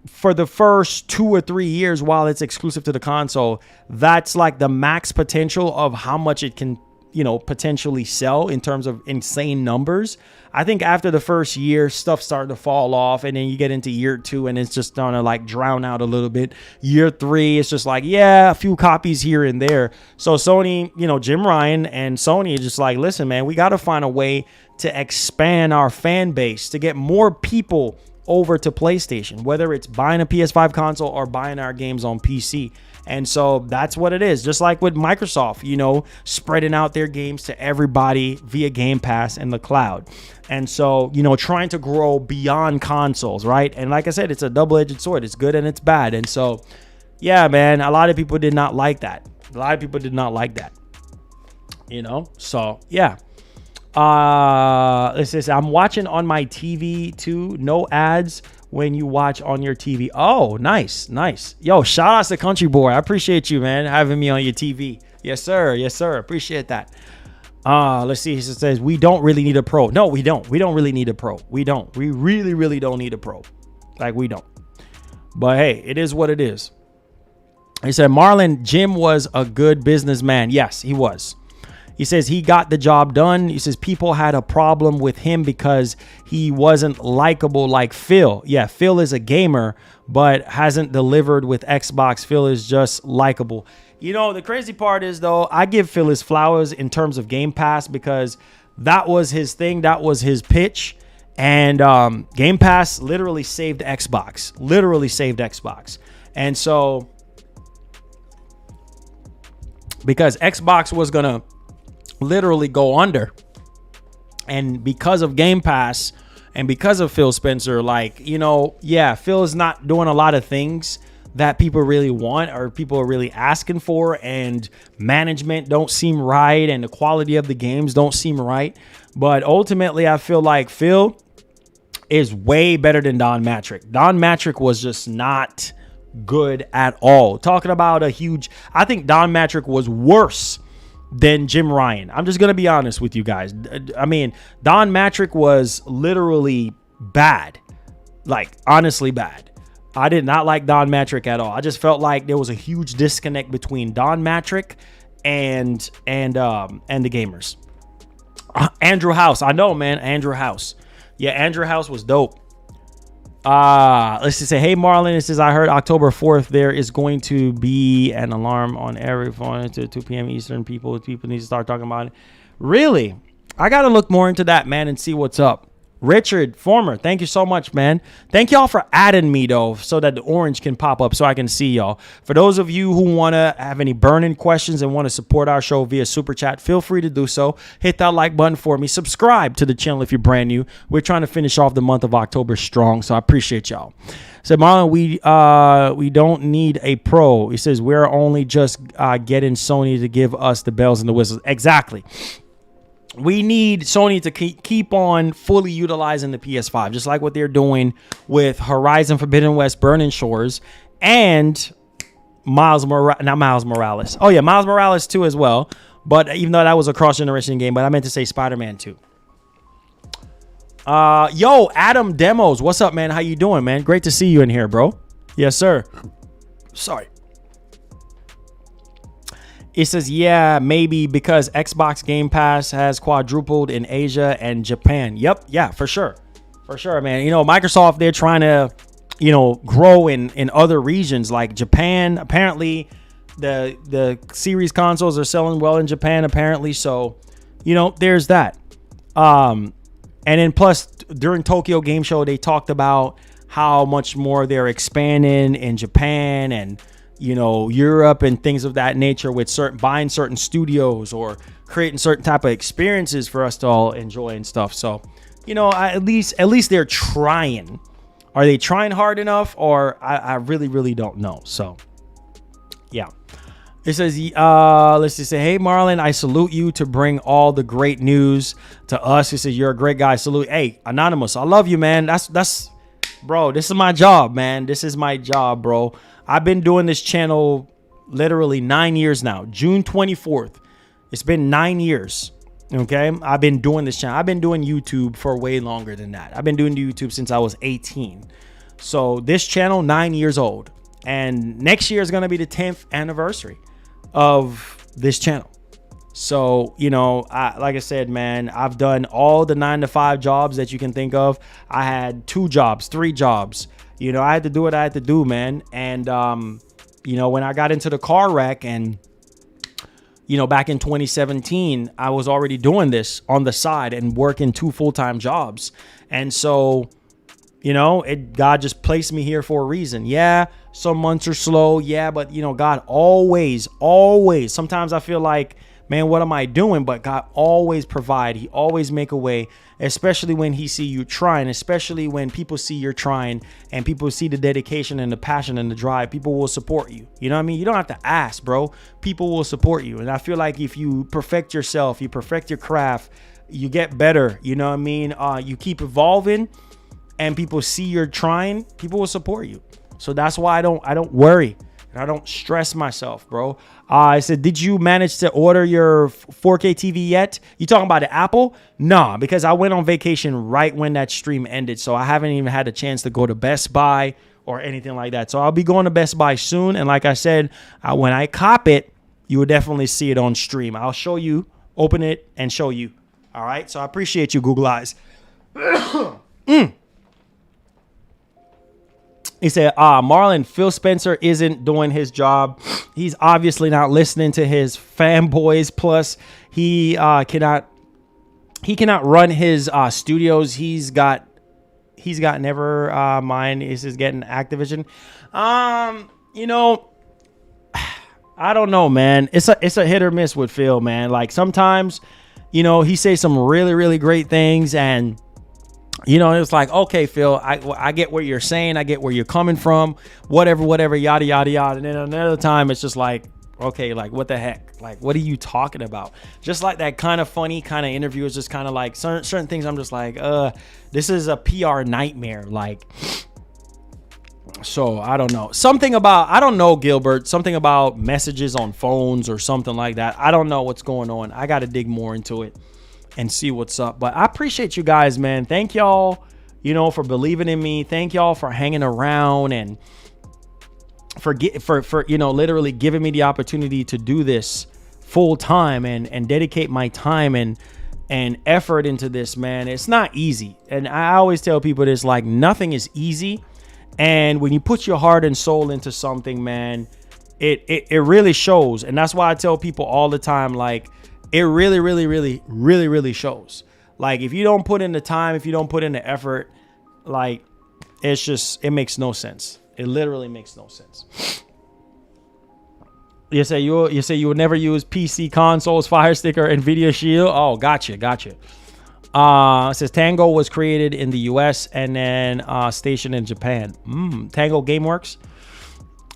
for the first 2 or 3 years while it's exclusive to the console, that's like the max potential of how much it can, potentially sell in terms of insane numbers. I think after the first year, stuff started to fall off, and then you get into year 2 and it's just starting to like drown out a little bit. Year 3, it's just like, yeah, a few copies here and there. So Sony, Jim Ryan and Sony are just like, listen, man, we got to find a way to expand our fan base, to get more people over to PlayStation, whether it's buying a PS5 console or buying our games on PC. And so that's what it is. Just like with Microsoft, spreading out their games to everybody via Game Pass and the cloud. And so, trying to grow beyond consoles, right? And like I said, it's a double-edged sword. It's good and it's bad. And so, yeah, man, a lot of people did not like that. So, yeah. It says, I'm watching on my TV too. No ads when you watch on your TV. Oh, nice. Yo, shout out to Country Boy. I appreciate you, man, having me on your TV. Yes, sir. Appreciate that. Let's see. It says, we don't really need a Pro. No, we don't. We don't really need a Pro. We don't. We really, really don't need a Pro. Like, we don't. But hey, it is what it is. He said, Marlon, Jim was a good businessman. Yes, he was. He says he got the job done. He says people had a problem with him because he wasn't likable like Phil. Yeah, Phil is a gamer, but hasn't delivered with Xbox. Phil is just likable. The crazy part is, though, I give Phil his flowers in terms of Game Pass because that was his thing. That was his pitch. And Game Pass literally saved Xbox. And so, because Xbox was going to literally go under, and because of Game Pass and because of Phil Spencer, like, you know, yeah, Phil is not doing a lot of things that people really want or people are really asking for, and management don't seem right, and the quality of the games don't seem right. But ultimately, I feel like Phil is way better than Don Matrick. Don Matrick was just not good at all. Talking about I think Don Matrick was worse than Jim Ryan. I'm just going to be honest with you guys. I mean, Don Matrick was literally bad. Like, honestly bad. I did not like Don Matrick at all. I just felt like there was a huge disconnect between Don Matrick and the gamers. Andrew House. I know, man. Andrew House. Yeah, Andrew House was dope. Let's just say, hey, Marlon, it says, I heard October 4th, there is going to be an alarm on every phone to 2 p.m. Eastern. People need to start talking about it. Really? I got to look more into that, man, and see what's up. Richard Former, thank you so much, man. Thank y'all for adding me, though, so that the orange can pop up so I can see y'all. For those of you who want to have any burning questions and want to support our show via Super Chat, feel free to do so. Hit that like button for me. Subscribe to the channel if you're brand new. We're trying to finish off the month of October strong, so I appreciate y'all. So, Marlon, we don't need a pro. He says, we're only just getting Sony to give us the bells and the whistles. Exactly. We need Sony to keep on fully utilizing the PS5, just like what they're doing with Horizon Forbidden West, Burning Shores, and Miles Morales. Oh, yeah, Miles Morales too as well. But even though that was a cross-generation game, but I meant to say Spider-Man too. Yo, Adam Demos, what's up, man? How you doing, man? Great to see you in here, bro. Yes, sir. Sorry. It says, yeah, maybe because Xbox Game Pass has quadrupled in Asia and Japan. Yep. Yeah, for sure. For sure, man. You know, Microsoft, they're trying to, you know, grow in other regions like Japan. Apparently, the series consoles are selling well in Japan, apparently. So, you know, there's that. And then plus, during Tokyo Game Show, they talked about how much more they're expanding in Japan and, you know, Europe and things of that nature, with buying certain studios or creating certain type of experiences for us to all enjoy and stuff. So, you know, at least they're trying. Are they trying hard enough? Or I really, really don't know. So, yeah. It says, let's just say, hey, Marlon, I salute you to bring all the great news to us. It says, you're a great guy. Salute. Hey, Anonymous, I love you, man. That's, bro, this is my job, man. This is my job, bro. I've been doing this channel literally 9 years now. June 24th. It's been 9 years. Okay. I've been doing this channel. I've been doing YouTube for way longer than that. I've been doing YouTube since I was 18. So this channel, 9 years old. And next year is going to be the 10th anniversary of this channel. So, you know, like I said, man, I've done all the 9-to-5 jobs that you can think of. I had 2 jobs, 3 jobs. You know, I had to do what I had to do, man. And, you know, when I got into the car wreck and, you know, back in 2017, I was already doing this on the side and working 2 full-time jobs. And so, you know, God just placed me here for a reason. Yeah, some months are slow. Yeah, but, you know, God always, sometimes I feel like, man, what am I doing? But God always provide. He always make a way, especially when he see you trying, especially when people see you're trying and people see the dedication and the passion and the drive. People will support you. You know what I mean? You don't have to ask, bro. People will support you. And I feel like if you perfect yourself, you perfect your craft, you get better. You know what I mean? You keep evolving and people see you're trying, people will support you. So that's why I don't worry. I don't stress myself, bro. I said, did you manage to order your 4K TV yet? You talking about the Apple? Nah, because I went on vacation right when that stream ended. So I haven't even had a chance to go to Best Buy or anything like that. So I'll be going to Best Buy soon. And like I said, when I cop it, you will definitely see it on stream. I'll show you, open it, and show you. All right? So I appreciate you, Google Eyes. He said, Marlon, Phil Spencer isn't doing his job. He's obviously not listening to his fanboys. Plus, he cannot he cannot run his studios. He's got never mind. Is getting Activision. You know, I don't know, man. It's a hit or miss with Phil, man. Like sometimes, you know, he says some really, really great things, and you know, it's like, okay, Phil, I get what you're saying. I get where you're coming from. Whatever, yada, yada, yada. And then another time, it's just like, okay, like, what the heck? Like, what are you talking about? Just like that kind of funny kind of interview is just kind of like certain things. I'm just like, this is a PR nightmare. Like, so I don't know. Something about, I don't know, Gilbert, something about messages on phones or something like that. I don't know what's going on. I got to dig more into it and see what's up. But I appreciate you guys, man. Thank y'all, you know, for believing in me. Thank y'all for hanging around and for you know, literally giving me the opportunity to do this full time and dedicate my time and effort into this, man. It's not easy. And I always tell people this, like, nothing is easy. And when you put your heart and soul into something, man, it really shows. And that's why I tell people all the time, like, it really shows. Like, if you don't put in the time, if you don't put in the effort, like, it makes no sense. It literally makes no sense. You say you would never use PC consoles, Fire Stick, or Nvidia Shield. Oh, gotcha. It says Tango was created in the US and then stationed in Japan. Tango Gameworks.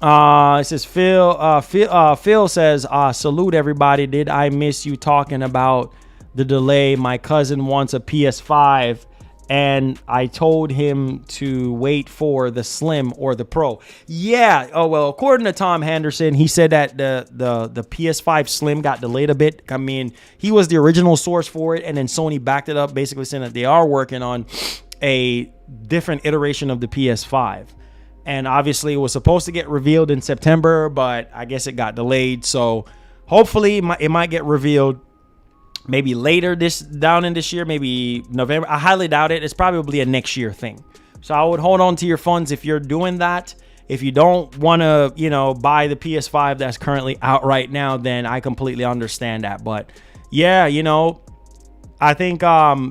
It says Phil says, salute everybody. Did I miss you talking about the delay? My cousin wants a PS5 and I told him to wait for the Slim or the Pro. Yeah. Oh, well, according to Tom Henderson, he said that the PS5 Slim got delayed a bit. I mean, he was the original source for it, and then Sony backed it up, basically saying that they are working on a different iteration of the PS5. And obviously, it was supposed to get revealed in September, but I guess it got delayed. So hopefully, it might get revealed maybe later down in this year, maybe November. I highly doubt it. It's probably a next year thing. So I would hold on to your funds if you're doing that. If you don't want to, you know, buy the PS5 that's currently out right now, then I completely understand that. But yeah, you know, I think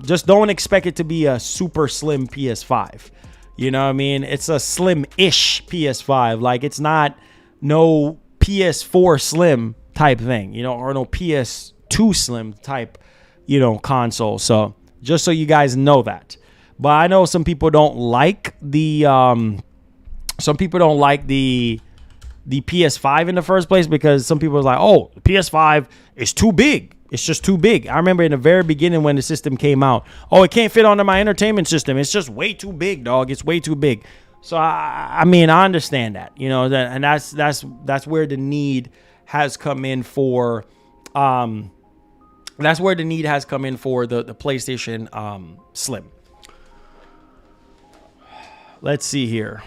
just don't expect it to be a super slim PS5. You know what I mean? It's a slim-ish PS5. Like, it's not no PS4 Slim type thing, you know, or no PS2 Slim type, you know, console. So just so you guys know that. But I know some people don't like the PS5 in the first place, because some people are like, oh, the PS5 is too big. It's just too big. I remember in the very beginning when the system came out, oh, it can't fit onto my entertainment system. It's just way too big, dog. It's way too big. So I mean, I understand that, you know, and that's where the need has come in for. That's where the need has come in for the PlayStation Slim. Let's see here.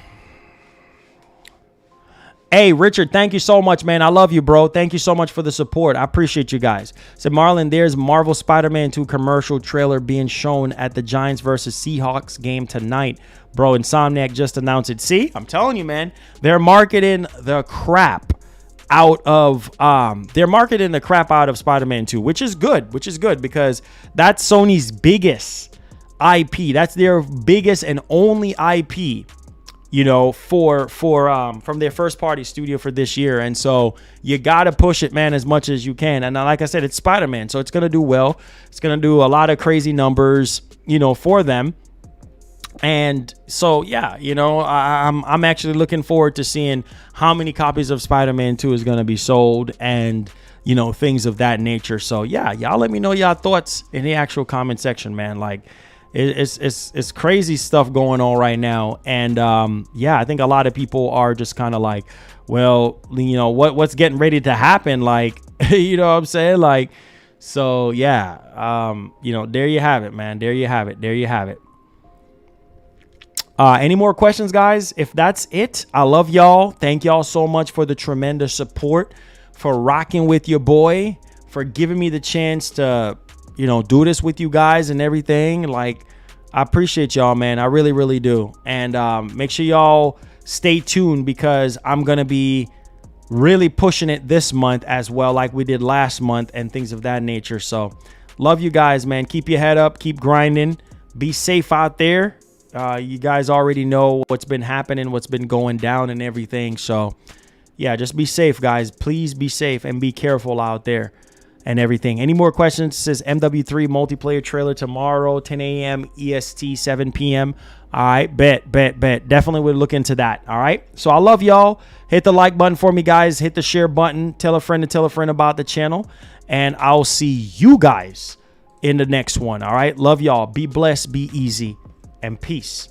Hey, Richard, thank you so much, man. I love you, bro. Thank you so much for the support. I appreciate you guys. So, Marlon, there's Marvel Spider-Man 2 commercial trailer being shown at the Giants versus Seahawks game tonight. Bro, Insomniac just announced it. See, I'm telling you, man. They're marketing the crap out of Spider-Man 2, which is good because that's Sony's biggest IP. That's their biggest and only IP, you know, for from their first party studio for this year. And so you got to push it, man, as much as you can. And like I said, it's Spider-Man, so it's going to do well. It's going to do a lot of crazy numbers, you know, for them. And so, yeah, you know, I'm actually looking forward to seeing how many copies of Spider-Man 2 is going to be sold and, you know, things of that nature. So, yeah, y'all let me know y'all thoughts in the actual comment section, man. Like, it's crazy stuff going on right now. And yeah, I think a lot of people are just kind of like, well, you know, what's getting ready to happen? Like, you know what I'm saying? Like, so yeah, you know, there you have it, man. There you have it. Any more questions, guys? If that's it, I love y'all. Thank y'all so much for the tremendous support, for rocking with your boy, for giving me the chance to, you know, do this with you guys and everything. Like, I appreciate y'all, man. I really, really do. And make sure y'all stay tuned, because I'm going to be really pushing it this month as well, like we did last month and things of that nature. So Love you guys, man. Keep your head up. Keep grinding. Be safe out there. You guys already know what's been happening, what's been going down and everything. So, yeah, just be safe, guys. Please be safe and be careful out there and everything. Any more questions? It says MW3 multiplayer trailer tomorrow, 10 a.m. EST, 7 p.m. All right, bet. Definitely would look into that. All right. So I love y'all. Hit the like button for me, guys. Hit the share button. Tell a friend to tell a friend about the channel. And I'll see you guys in the next one. All right. Love y'all. Be blessed. Be easy. And peace.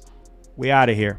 We out of here.